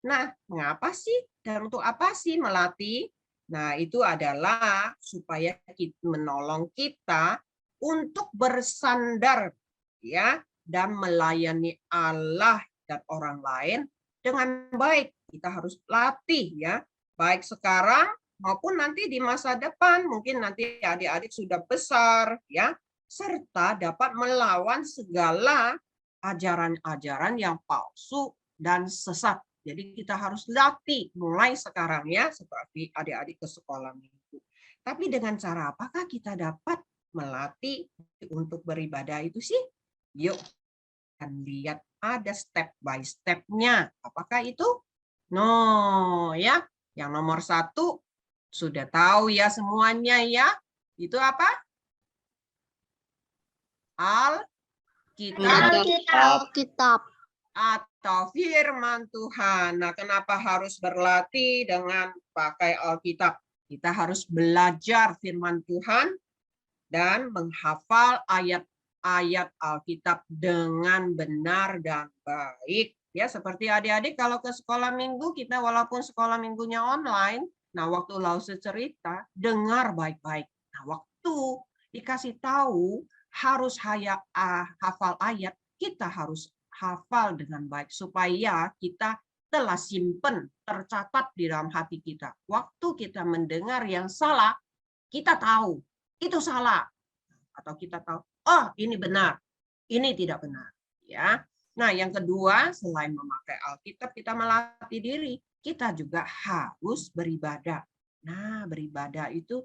Nah, mengapa sih? Dan untuk apa sih melatih? Nah, itu adalah supaya menolong kita untuk bersandar ya dan melayani Allah dan orang lain dengan baik. Kita harus latih ya, baik sekarang maupun nanti di masa depan. Mungkin nanti adik-adik sudah besar ya, serta dapat melawan segala ajaran-ajaran yang palsu dan sesat. Jadi kita harus latih mulai sekarang ya, seperti adik-adik ke sekolah minggu. Tapi dengan cara apakah kita dapat melatih untuk beribadah itu sih? Yuk, kita lihat ada step by step-nya. Apakah itu? No, ya. Yang nomor 1 sudah tahu ya semuanya ya. Itu apa? Alkitab. Atau firman Tuhan. Nah, kenapa harus berlatih dengan pakai Alkitab? Kita harus belajar firman Tuhan dan menghafal ayat-ayat Alkitab dengan benar dan baik. Ya, seperti adik-adik kalau ke sekolah minggu, kita walaupun sekolah minggunya online, nah waktu Lause cerita, dengar baik-baik. Nah, waktu dikasih tahu harus hafal ayat, kita harus hafal dengan baik supaya kita telah simpen, tercatat di dalam hati kita. Waktu kita mendengar yang salah, kita tahu itu salah, atau kita tahu oh ini benar, ini tidak benar. Ya, nah yang kedua selain memakai Alkitab kita melatih diri, kita juga harus beribadah. Nah beribadah itu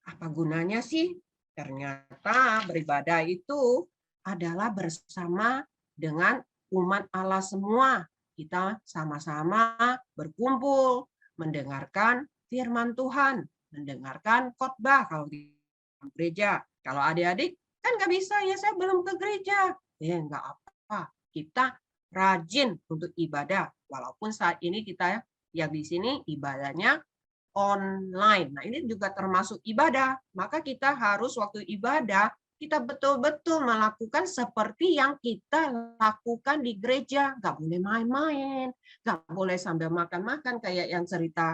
apa gunanya sih? Ternyata beribadah itu adalah bersama dengan umat Allah semua. Kita sama-sama berkumpul, mendengarkan firman Tuhan, mendengarkan khotbah kalau di gereja. Kalau adik-adik kan nggak bisa, ya saya belum ke gereja. Ya nggak apa-apa, kita rajin untuk ibadah. Walaupun saat ini kita yang di sini ibadahnya online. Nah, ini juga termasuk ibadah. Maka kita harus waktu ibadah, kita betul-betul melakukan seperti yang kita lakukan di gereja. Nggak boleh main-main, nggak boleh sambil makan-makan kayak yang cerita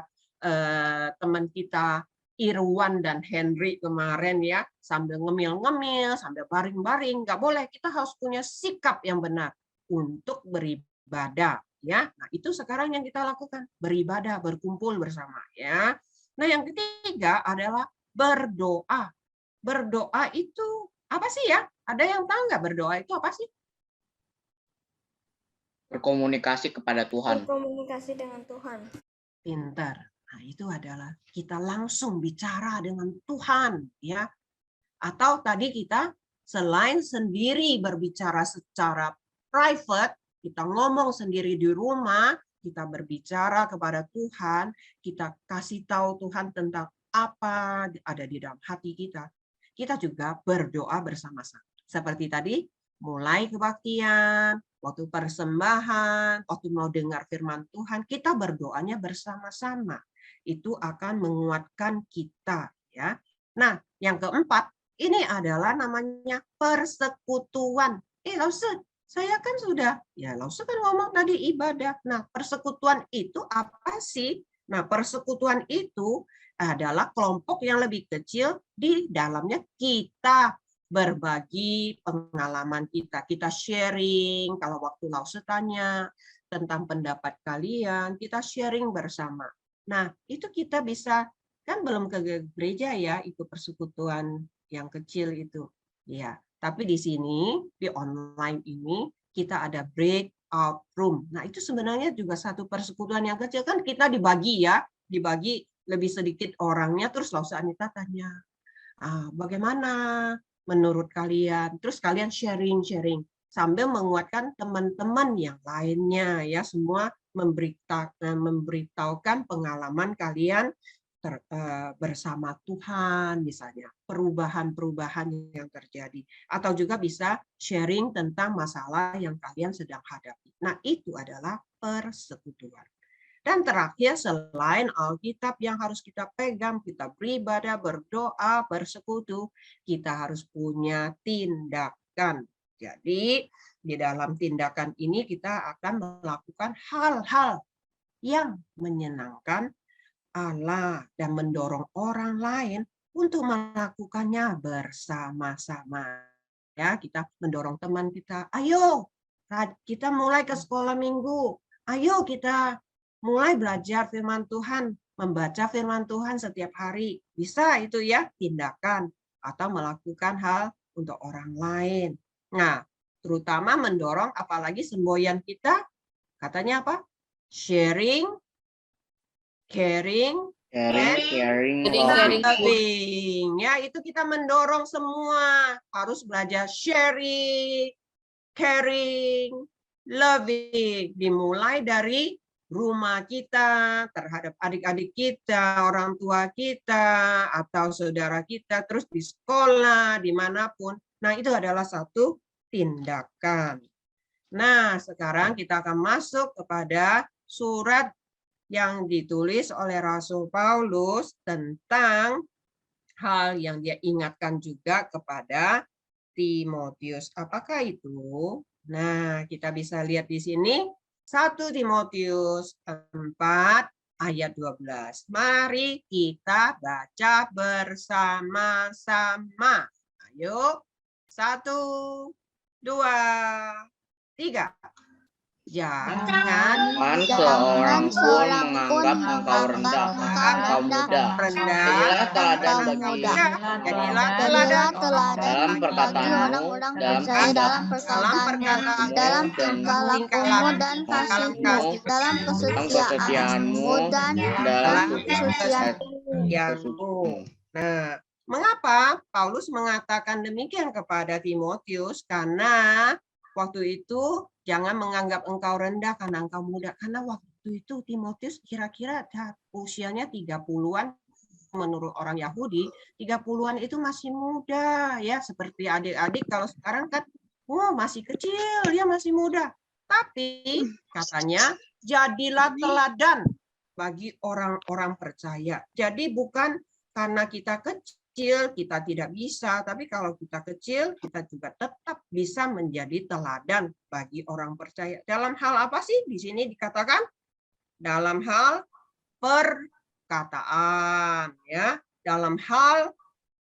teman kita Irwan dan Henry kemarin ya, sambil ngemil-ngemil, sambil baring-baring. Nggak boleh, kita harus punya sikap yang benar untuk beribadah. Ya, nah itu sekarang yang kita lakukan, beribadah, berkumpul bersama ya. Nah, yang ketiga adalah berdoa. Berdoa itu apa sih ya? Ada yang tahu nggak berdoa itu apa sih? Berkomunikasi kepada Tuhan. Berkomunikasi dengan Tuhan. Pintar. Nah, itu adalah kita langsung bicara dengan Tuhan ya. Atau tadi kita selain sendiri berbicara secara private, kita ngomong sendiri di rumah, kita berbicara kepada Tuhan, kita kasih tahu Tuhan tentang apa ada di dalam hati kita. Kita juga berdoa bersama-sama. Seperti tadi, mulai kebaktian, waktu persembahan, waktu mau dengar firman Tuhan, kita berdoanya bersama-sama. Itu akan menguatkan kita. Ya. Nah, yang keempat, ini adalah namanya persekutuan. Lalu saya kan sudah, ya Lause kan ngomong tadi ibadah. Nah, persekutuan itu apa sih? Nah, persekutuan itu adalah kelompok yang lebih kecil, di dalamnya kita berbagi pengalaman kita. Kita sharing, kalau waktu Lause tanya tentang pendapat kalian, kita sharing bersama. Nah, itu kita bisa, kan belum ke gereja ya, itu persekutuan yang kecil itu. Ya. Tapi di sini, di online ini, kita ada breakout room. Nah, itu sebenarnya juga satu persekutuan yang kecil. Kan kita dibagi ya, dibagi lebih sedikit orangnya, terus Lause Anita tanya, bagaimana menurut kalian? Terus kalian sharing-sharing, sambil menguatkan teman-teman yang lainnya. Ya, semua memberitahukan pengalaman kalian bersama Tuhan, misalnya perubahan-perubahan yang terjadi, atau juga bisa sharing tentang masalah yang kalian sedang hadapi. Nah, itu adalah persekutuan. Dan terakhir, selain Alkitab yang harus kita pegang, kita beribadah, berdoa, bersekutu, kita harus punya tindakan. Jadi, di dalam tindakan ini kita akan melakukan hal-hal yang menyenangkan Allah dan mendorong orang lain untuk melakukannya bersama-sama. Ya, kita mendorong teman kita, ayo kita mulai ke sekolah minggu. Ayo kita mulai belajar firman Tuhan, membaca firman Tuhan setiap hari. Bisa itu ya, tindakan atau melakukan hal untuk orang lain. Nah, terutama mendorong, apalagi semboyan kita katanya apa? Sharing, caring, Sharing, loving. Ya, itu kita mendorong semua harus belajar sharing, caring, loving. Dimulai dari rumah kita, terhadap adik-adik kita, orang tua kita, atau saudara kita, terus di sekolah, dimanapun. Nah, itu adalah satu tindakan. Nah, sekarang kita akan masuk kepada surat yang ditulis oleh Rasul Paulus tentang hal yang dia ingatkan juga kepada Timotius. Apakah itu? Nah, kita bisa lihat di sini 1 Timotius 4 ayat 12. Mari kita baca bersama-sama. Ayo, 1, 2, 3. Jangan seorang pun menganggap engkau rendah, engkau muda. Jadilah teladan bagi dalam perkataanmu, dalam tingkah dan dalam kesetiaanmu dan dalam kesucianmu. Nah, mengapa Paulus mengatakan demikian kepada Timotius? Karena waktu itu jangan menganggap engkau rendah karena engkau muda. Karena waktu itu Timotius kira-kira usianya 30-an, menurut orang Yahudi, 30-an itu masih muda ya, seperti adik-adik kalau sekarang kan masih kecil, dia masih muda. Tapi katanya jadilah teladan bagi orang-orang percaya. Jadi bukan karena kita kecil kita tidak bisa, tapi kalau kita kecil kita juga tetap bisa menjadi teladan bagi orang percaya. Dalam hal apa sih di sini dikatakan? Dalam hal perkataan, ya, dalam hal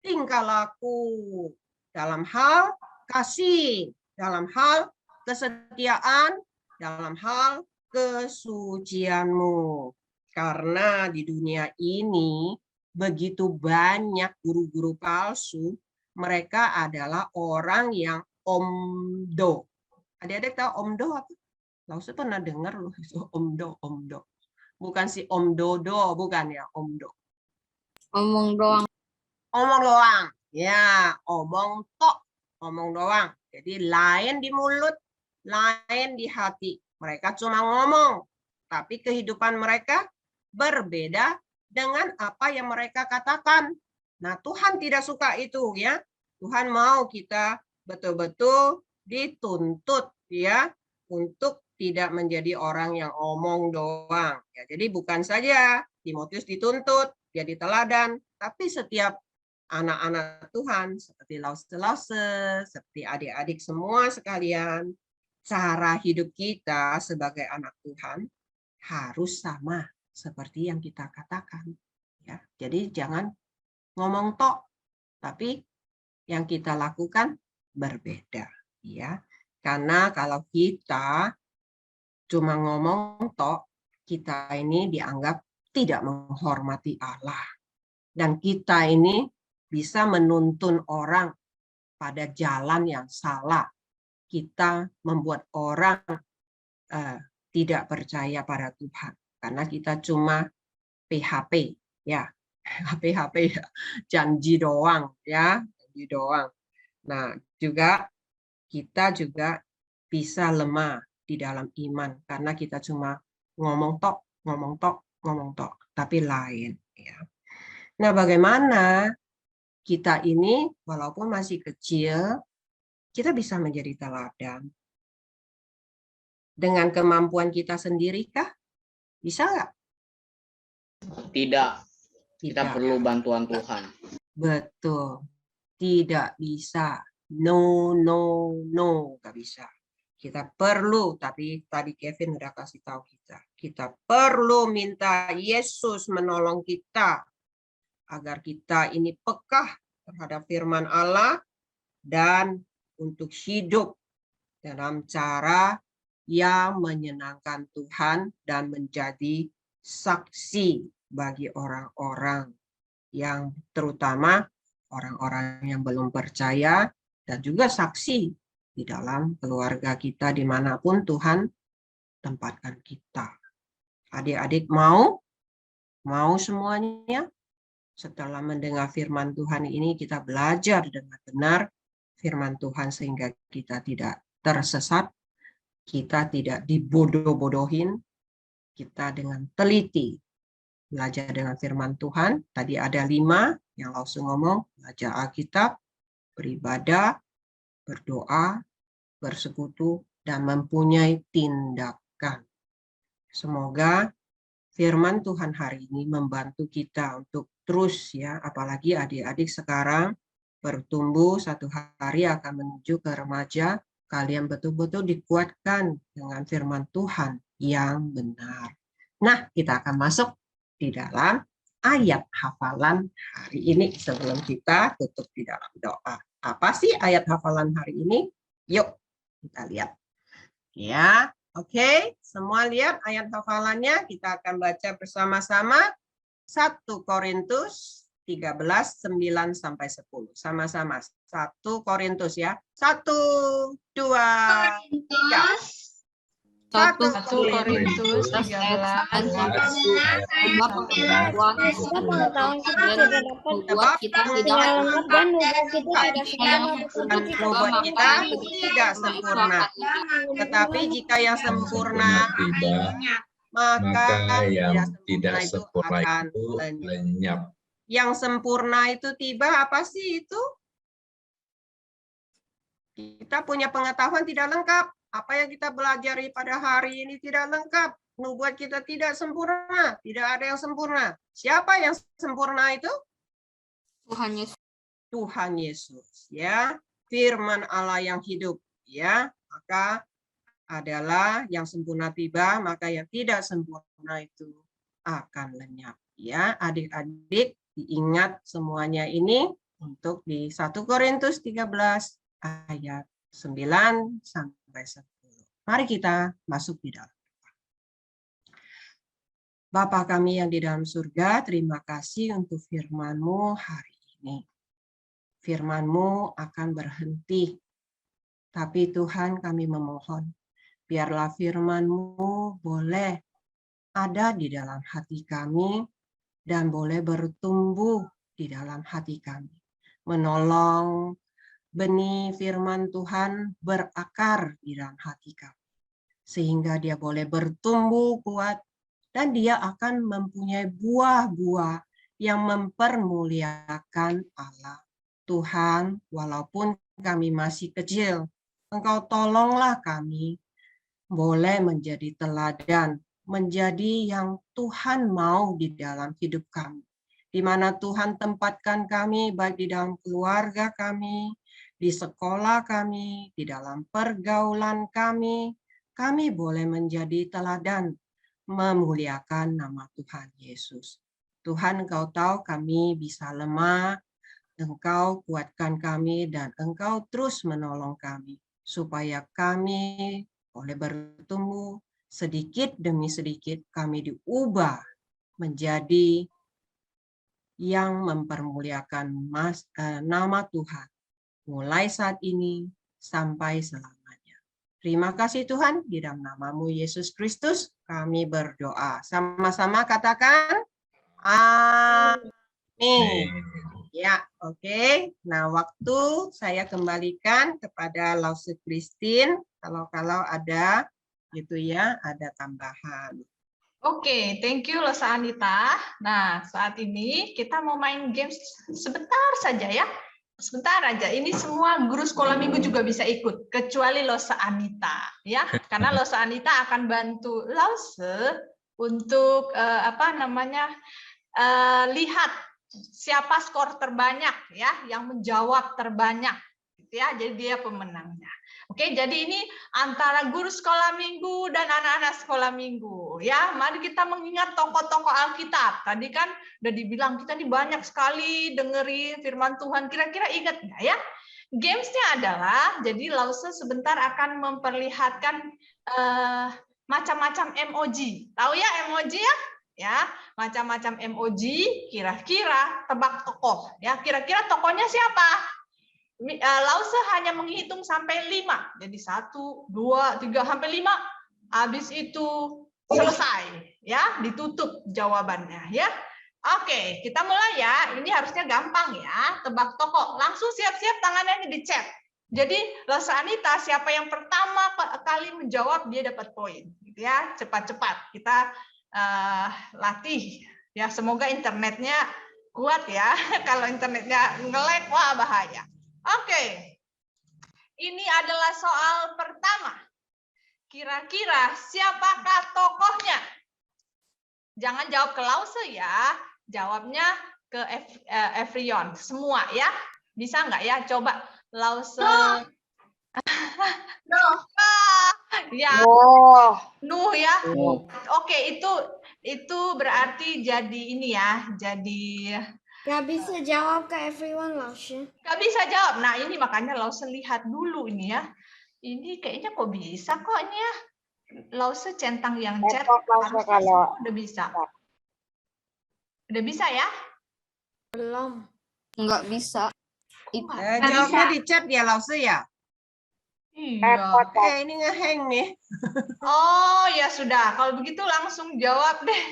tingkah laku, dalam hal kasih, dalam hal kesetiaan, dalam hal kesucianmu. Karena di dunia ini begitu banyak guru-guru palsu, mereka adalah orang yang omdo. Adik-adik tahu omdo apa? Lause pernah dengar loh, omdo. Bukan si Om Dodo, bukan ya, omdo. Omong doang. Omong doang. Ya, omong tok, omong doang. Jadi lain di mulut, lain di hati. Mereka cuma ngomong, tapi kehidupan mereka berbeda dengan apa yang mereka katakan. Nah, Tuhan tidak suka itu ya. Tuhan mau kita betul-betul dituntut ya untuk tidak menjadi orang yang omong doang. Ya, jadi bukan saja Timotius dituntut jadi teladan, tapi setiap anak-anak Tuhan seperti Lause, seperti adik-adik semua sekalian, cara hidup kita sebagai anak Tuhan harus sama seperti yang kita katakan. Ya, jadi jangan ngomong tok, tapi yang kita lakukan berbeda. Ya, karena kalau kita cuma ngomong tok, kita ini dianggap tidak menghormati Allah. Dan kita ini bisa menuntun orang pada jalan yang salah. Kita membuat orang tidak percaya pada Tuhan. Karena kita cuma PHP, ya. PHP ya, janji doang, ya. Janji doang. Nah, kita juga bisa lemah di dalam iman karena kita cuma ngomong tok, tapi lain. Ya. Nah, bagaimana kita ini walaupun masih kecil, kita bisa menjadi teladan dengan kemampuan kita sendiri kah? Bisa nggak? Tidak. Kita perlu bantuan Tuhan. Betul. Tidak bisa. No, nggak bisa. Kita perlu, tapi tadi Kevin udah kasih tahu kita perlu minta Yesus menolong kita agar kita ini peka terhadap firman Allah dan untuk hidup dalam cara yang menyenangkan Tuhan dan menjadi saksi bagi orang-orang yang terutama orang-orang yang belum percaya dan juga saksi di dalam keluarga kita dimanapun Tuhan tempatkan kita. Adik-adik mau semuanya setelah mendengar firman Tuhan ini kita belajar dengan benar firman Tuhan sehingga kita tidak tersesat, kita tidak dibodoh-bodohin, kita dengan teliti belajar dengan firman Tuhan. Tadi ada 5 yang langsung ngomong, belajar Alkitab, beribadah, berdoa, bersekutu, dan mempunyai tindakan. Semoga firman Tuhan hari ini membantu kita untuk terus ya, apalagi adik-adik sekarang bertumbuh, satu hari akan menuju ke remaja, kalian betul-betul dikuatkan dengan firman Tuhan yang benar. Nah, kita akan masuk di dalam ayat hafalan hari ini sebelum kita tutup di dalam doa. Apa sih ayat hafalan hari ini? Yuk, kita lihat. Ya, oke. Semua lihat ayat hafalannya. Kita akan baca bersama-sama 1 Korintus 13, 9 sampai 10. Sama-sama. 1 Korintus ya. 1, 2, 3. 1 1 Korintus 13 Pengetahuan kita tidak dapat membuat kita tidak lengkap dan nubuat kita tidak sempurna. membuat kita tidak sempurna. Tetapi jika yang sempurna tiba, maka yang tidak itu sempurna akan itu lenyap. lenyap. Yang sempurna itu tiba apa sih itu? Kita punya pengetahuan tidak lengkap. Apa yang kita pelajari pada hari ini tidak lengkap. Nubuat kita tidak sempurna. Tidak ada yang sempurna. Siapa yang sempurna itu? Tuhan Yesus. Tuhan Yesus, ya. Firman Allah yang hidup, ya. Maka adalah yang sempurna tiba, maka yang tidak sempurna itu akan lenyap, ya. Adik-adik, diingat semuanya ini untuk di 1 Korintus 13 ayat 9 sampai 10. Mari kita masuk di dalam. Bapa kami yang di dalam surga, terima kasih untuk firman-Mu hari ini. Firman-Mu akan berhenti. Tapi Tuhan kami memohon, biarlah firman-Mu boleh ada di dalam hati kami dan boleh bertumbuh di dalam hati kami. Menolong benih firman Tuhan berakar di dalam hati kami. Sehingga dia boleh bertumbuh kuat dan dia akan mempunyai buah-buah yang mempermuliakan Allah. Tuhan, walaupun kami masih kecil, Engkau tolonglah kami boleh menjadi teladan, menjadi yang Tuhan mau di dalam hidup kami. Di mana Tuhan tempatkan kami, baik di dalam keluarga kami, di sekolah kami, di dalam pergaulan kami boleh menjadi teladan, memuliakan nama Tuhan Yesus. Tuhan, Engkau tahu kami bisa lemah, Engkau kuatkan kami dan Engkau terus menolong kami supaya kami boleh bertumbuh sedikit demi sedikit, kami diubah menjadi yang mempermuliakan nama Tuhan mulai saat ini sampai selamanya. Terima kasih Tuhan, di dalam nama-Mu Yesus Kristus kami berdoa. Sama-sama katakan amin. Ya, oke. Nah, waktu saya kembalikan kepada Lause Christine kalau ada gitu ya, ada tambahan. Oke, thank you Losa Anita. Nah, saat ini kita mau main games sebentar saja ya. Sebentar aja. Ini semua guru sekolah minggu juga bisa ikut, kecuali Losa Anita ya. Karena Losa Anita akan bantu Lause untuk lihat siapa skor terbanyak ya, yang menjawab terbanyak gitu ya. Jadi dia pemenangnya. Oke, jadi ini antara guru sekolah minggu dan anak-anak sekolah minggu ya. Mari kita mengingat tokoh-tokoh Alkitab. Tadi kan udah dibilang kita nih banyak sekali dengerin firman Tuhan. Kira-kira ingat nggak ya? Gamesnya adalah, jadi Lause sebentar akan memperlihatkan macam-macam emoji. Tahu ya emoji ya? Ya, macam-macam emoji. Kira-kira tebak tokoh. Ya, kira-kira tokohnya siapa? Lause hanya menghitung sampai 5. Jadi 1, 2, 3, sampai 5. Habis itu selesai. Ya, ditutup jawabannya. Ya. Oke, kita mulai ya. Ini harusnya gampang ya. Tebak tokoh. Langsung siap-siap tangannya di chat. Jadi, Lause Anita, siapa yang pertama kali menjawab, dia dapat poin. Gitu ya, cepat-cepat. Kita latih. Ya, semoga internetnya kuat ya. Kalau internetnya nge-lag, wah bahaya. Oke, ini adalah soal pertama. Kira-kira siapakah tokohnya? Jangan jawab ke Lause ya, jawabnya ke Evrion, semua ya. Bisa nggak ya? Coba Lause. Ya, Nuh ya. Oke, itu berarti jadi ini ya, jadi. Gak bisa jawab ke everyone, Lause. Gak bisa jawab. Nah, ini makanya Lause lihat dulu ini ya. Ini kayaknya kok bisa kok ini ya. Lause centang yang chat. Udah bisa. Udah bisa ya? Belum. Nggak bisa. Jawabnya di chat ya Lause ya? Iya. Ini ngeheng nih. Oh ya sudah, kalau begitu langsung jawab deh.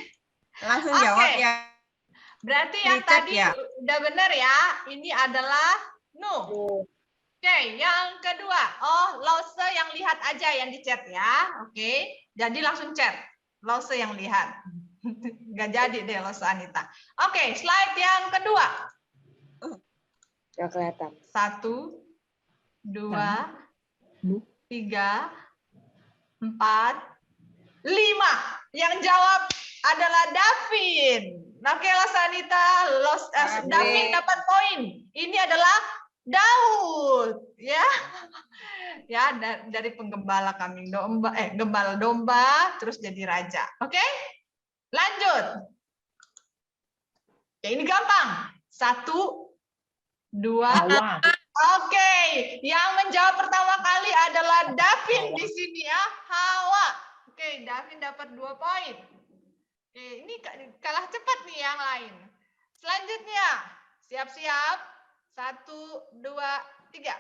Langsung Oke. jawab ya. Berarti yang Dicat tadi ya? udah benar ya. Ini adalah no. Oke, yang kedua. Oh, Lause yang lihat aja yang di chat ya. Oke, jadi langsung chat. Lause yang lihat. Nggak jadi deh Lause Anita. Oke, slide yang kedua. Nggak kelihatan. 1, 2, 3, 4, 5. Yang jawab adalah Davin. Oke, Losanita, Davin dapat poin. Ini adalah Daud, ya. Ya, dari penggembala kambing domba, gembala domba terus jadi raja. Oke? Lanjut. Oke, ini gampang. 1, 2. Oke, yang menjawab pertama kali adalah Davin di sini ya, Hawa. Oke, Davin dapat 2 poin. Oke, ini kalah cepat nih yang lain. Selanjutnya, siap-siap. 1, 2, 3.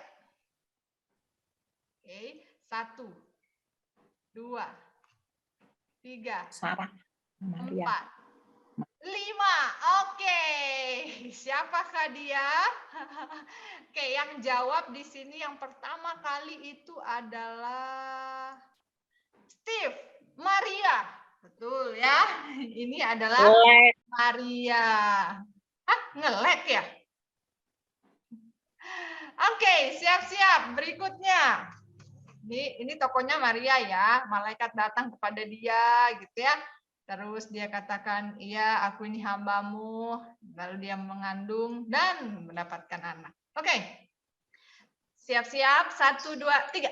Oke, 1, 2, 3, 4, 5. Oke, siapakah dia? Oke, yang jawab di sini yang pertama kali itu adalah Steve, Maria. Betul ya. Ini adalah Maria. Hah, ngelek ya? Oke, siap-siap. Berikutnya. Ini tokonya Maria ya. Malaikat datang kepada dia gitu ya. Terus dia katakan, iya aku ini hambamu. Lalu dia mengandung dan mendapatkan anak. Oke. Siap-siap. 1, 2, 3.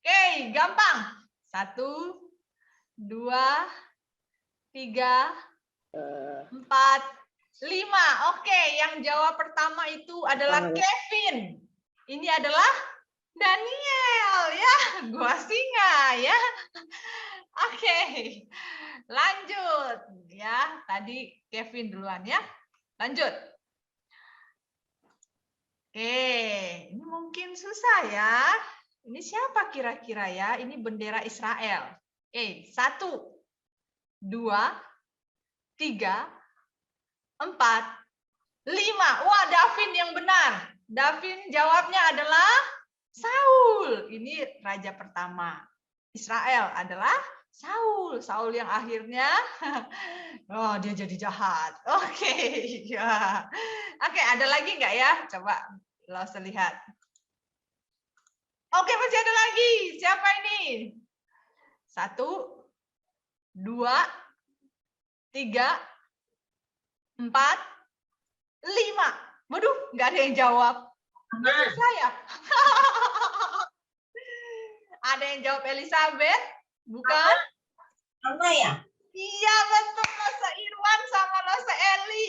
Oke, gampang. 1, 2, 3, 4, 5. Oke, yang jawab pertama itu adalah Kevin. Ini adalah Daniel ya, gua singa ya. Oke, lanjut ya. Tadi Kevin duluan ya. Lanjut. Oke, ini mungkin susah ya. Ini siapa kira-kira ya? Ini bendera Israel. Oke, 1, 2, 3, 4, 5. Wah, Davin yang benar. Davin jawabnya adalah Saul. Ini raja pertama. Israel adalah Saul. Saul yang akhirnya dia jadi jahat. Oke, ya. Oke, ada lagi nggak ya? Coba Lause lihat. Oke, masih ada lagi. Siapa ini? 1, 2, 3, 4, 5. Waduh, nggak ada yang jawab. Saya. Ada yang jawab Elizabeth? Bukan? Apa ya? Iya, betul. Lose Irwan sama Lose Eli.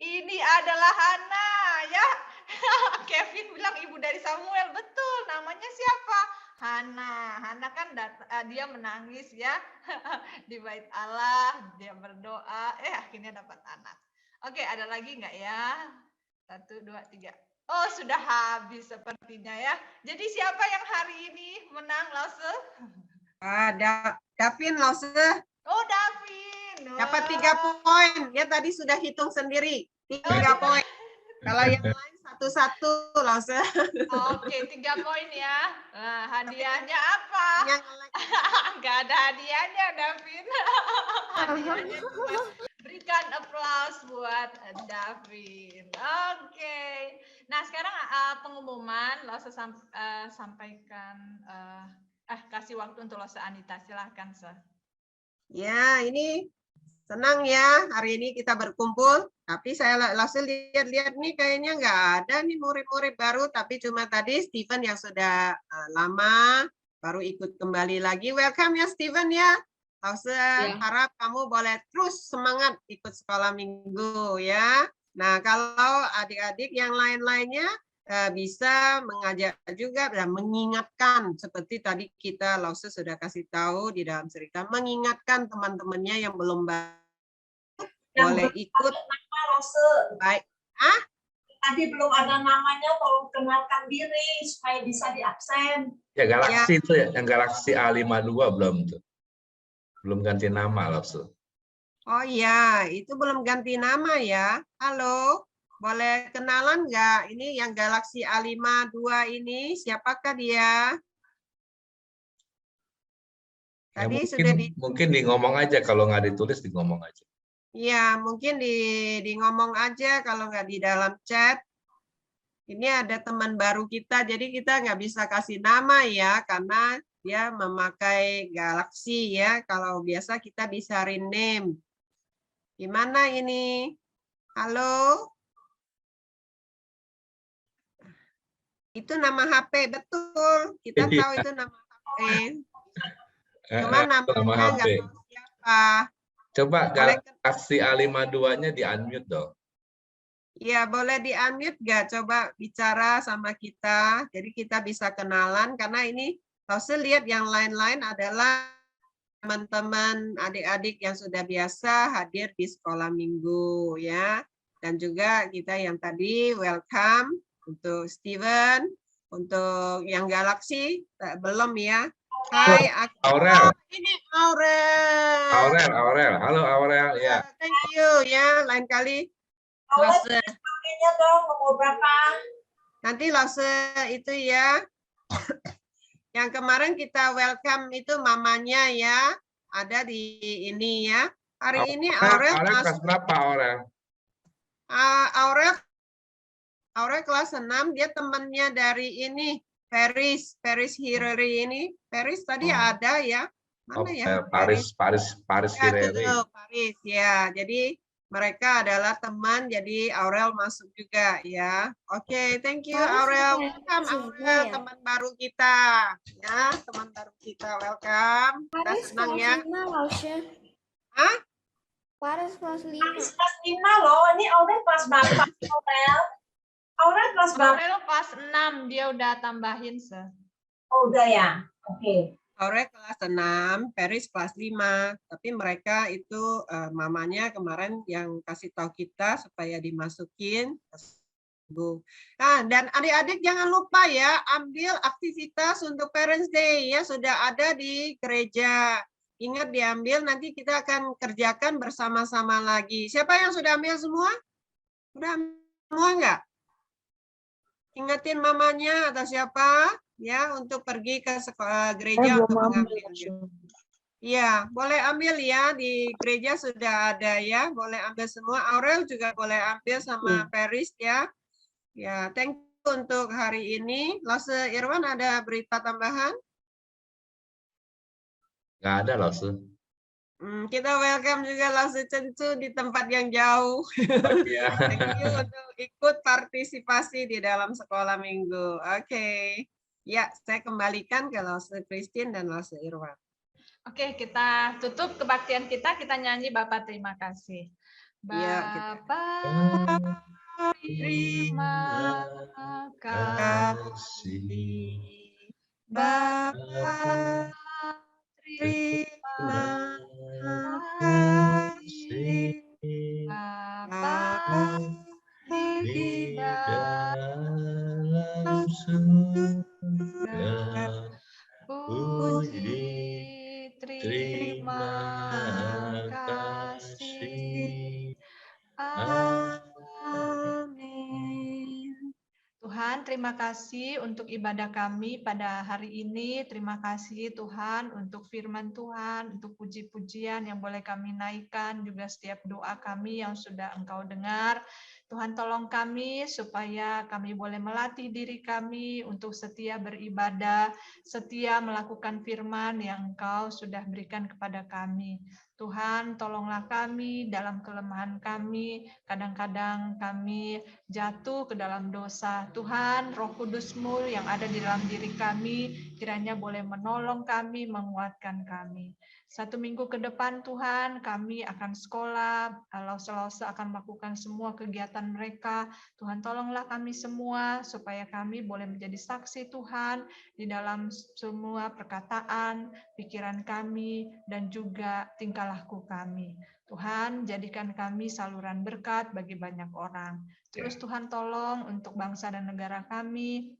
Ini adalah Hana, ya. Kevin bilang ibu dari Samuel. Betul, namanya siapa? Hana. Hana kan dia menangis ya di bait Allah, dia berdoa, akhirnya dapat anak. Oke, ada lagi nggak ya? 1, 2, 3. Oh, sudah habis sepertinya ya. Jadi siapa yang hari ini menang, Lause? Davin, Lause. Oh, Davin. Dapat 3 poin. Ya tadi sudah hitung sendiri. 3 poin. Kalau yang lain 1-1, Lause. Oke, 3 poin ya. Nah, hadiahnya apa? Nggak ada hadiahnya, Davin. Hadiahnya cuma berikan aplaus buat Davin. Oke. Nah, sekarang pengumuman Lause sampaikan. Kasih waktu untuk Lause Anita. Silahkan, Sir. Ya, ini senang ya hari ini kita berkumpul. Tapi saya langsung lihat-lihat nih kayaknya nggak ada nih murid-murid baru. Tapi cuma tadi Steven yang sudah lama baru ikut kembali lagi. Welcome ya Steven ya. Harap kamu boleh terus semangat ikut sekolah minggu ya. Nah kalau adik-adik yang lain-lainnya bisa mengajak juga dan mengingatkan seperti tadi kita Lause sudah kasih tahu di dalam cerita, mengingatkan teman-temannya yang belum boleh ikut. Baik. tadi belum ada namanya, tolong kenalkan diri supaya bisa diabsen. Ya Galaxy itu ya, yang Galaxy A52 belum tuh. Belum ganti nama langsung. Oh iya, itu belum ganti nama ya. Halo, boleh kenalan nggak? Ini yang Galaxy A52 ini, siapakah dia? Ya, Tadi mungkin, sudah mungkin di ngomong aja, kalau nggak ditulis di ngomong aja. Iya, mungkin di ngomong aja kalau nggak di dalam chat. Ini ada teman baru kita, jadi kita nggak bisa kasih nama ya, karena dia memakai Galaxy ya. Kalau biasa kita bisa rename. Gimana ini? Halo? Itu nama HP, betul. Kita tahu itu nama HP. Cuma namanya nggak tahu siapa. Coba Galaxy A52-nya di-unmute dong. Ya, boleh di-unmute nggak? Coba bicara sama kita. Jadi kita bisa kenalan, karena ini Lause lihat yang lain-lain adalah teman-teman adik-adik yang sudah biasa hadir di sekolah minggu ya. Dan juga kita yang tadi welcome untuk Steven, untuk yang Galaxy belum ya. Hai, Aurel. Ini Aurel. Aurel. Halo Aurel ya. Thank you ya, lain kali. Lause. Dong, nomor berapa? Nanti Lause itu ya. Yang kemarin kita welcome itu mamanya ya. Ada di ini ya. Hari ini Aurel kelas berapa Aurel? Aurel kelas 6, dia temannya dari ini, Paris Hireri ini. Paris tadi ada ya. Mana ya? Paris Ya, Hireri. itu, Paris ya. Jadi mereka adalah teman, jadi Aurel masuk juga ya. Oke, thank you Aurel. Welcome Aurel, teman baru kita. Ya, teman baru kita, welcome. Kita senang ya. Hah? Paris kelas 5. Paris kelas 5 loh. Ini Aurel kelas berapa? Aurel kelas berapa? Aurel kelas 6, dia udah tambahin Oh, udah ya. Oke. Aurel kelas 6, Paris kelas 5. Tapi mereka itu mamanya kemarin yang kasih tahu kita supaya dimasukin. Nah, dan adik-adik jangan lupa ya, ambil aktivitas untuk Parents Day ya, sudah ada di gereja. Ingat diambil, nanti kita akan kerjakan bersama-sama lagi. Siapa yang sudah ambil semua? Sudah semua enggak? Ingetin mamanya atau siapa ya untuk pergi ke sekolah gereja untuk mengambil. Iya, boleh ambil ya, di gereja sudah ada ya, boleh ambil semua. Aurel juga boleh ambil sama Paris ya. Ya, thank you untuk hari ini. Lause Irwan ada berita tambahan? Nggak ada Lause. Kita welcome juga Lause Cencu di tempat yang jauh. Thank you untuk ikut partisipasi di dalam sekolah minggu. Oke. Ya, saya kembalikan ke Lause Christine dan Lause Irwan. Oke, kita tutup kebaktian kita nyanyi Bapak terima kasih. Bapak terima kasih. Bapak terima kasih. Bapak di dalam surga, puji terima kasih. Amin. Tuhan, terima kasih untuk ibadah kami pada hari ini. Terima kasih Tuhan untuk firman Tuhan, untuk puji-pujian yang boleh kami naikkan, juga setiap doa kami yang sudah Engkau dengar. Tuhan tolong kami supaya kami boleh melatih diri kami untuk setia beribadah, setia melakukan firman yang Engkau sudah berikan kepada kami. Tuhan, tolonglah kami dalam kelemahan kami. Kadang-kadang kami jatuh ke dalam dosa. Tuhan, Roh Kudus-Mu yang ada di dalam diri kami, kiranya boleh menolong kami, menguatkan kami. 1 minggu ke depan Tuhan, kami akan sekolah, Lause akan melakukan semua kegiatan mereka. Tuhan, tolonglah kami semua supaya kami boleh menjadi saksi Tuhan di dalam semua perkataan, pikiran kami, dan juga tingkah laku kami. Tuhan, jadikan kami saluran berkat bagi banyak orang. Terus Tuhan tolong untuk bangsa dan negara kami,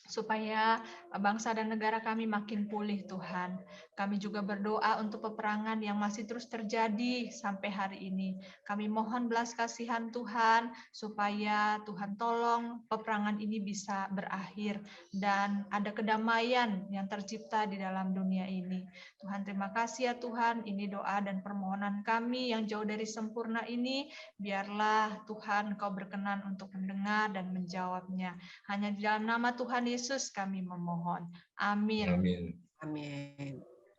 supaya bangsa dan negara kami makin pulih Tuhan. Kami juga berdoa untuk peperangan yang masih terus terjadi sampai hari ini. Kami mohon belas kasihan Tuhan, supaya Tuhan tolong peperangan ini bisa berakhir dan ada kedamaian yang tercipta di dalam dunia ini. Tuhan, terima kasih ya Tuhan, ini doa dan permohonan kami yang jauh dari sempurna ini, biarlah Tuhan Kau berkenan untuk mendengar dan menjawabnya. Hanya di dalam nama Tuhan Yesus kami memohon. Amin. Amin. Amin.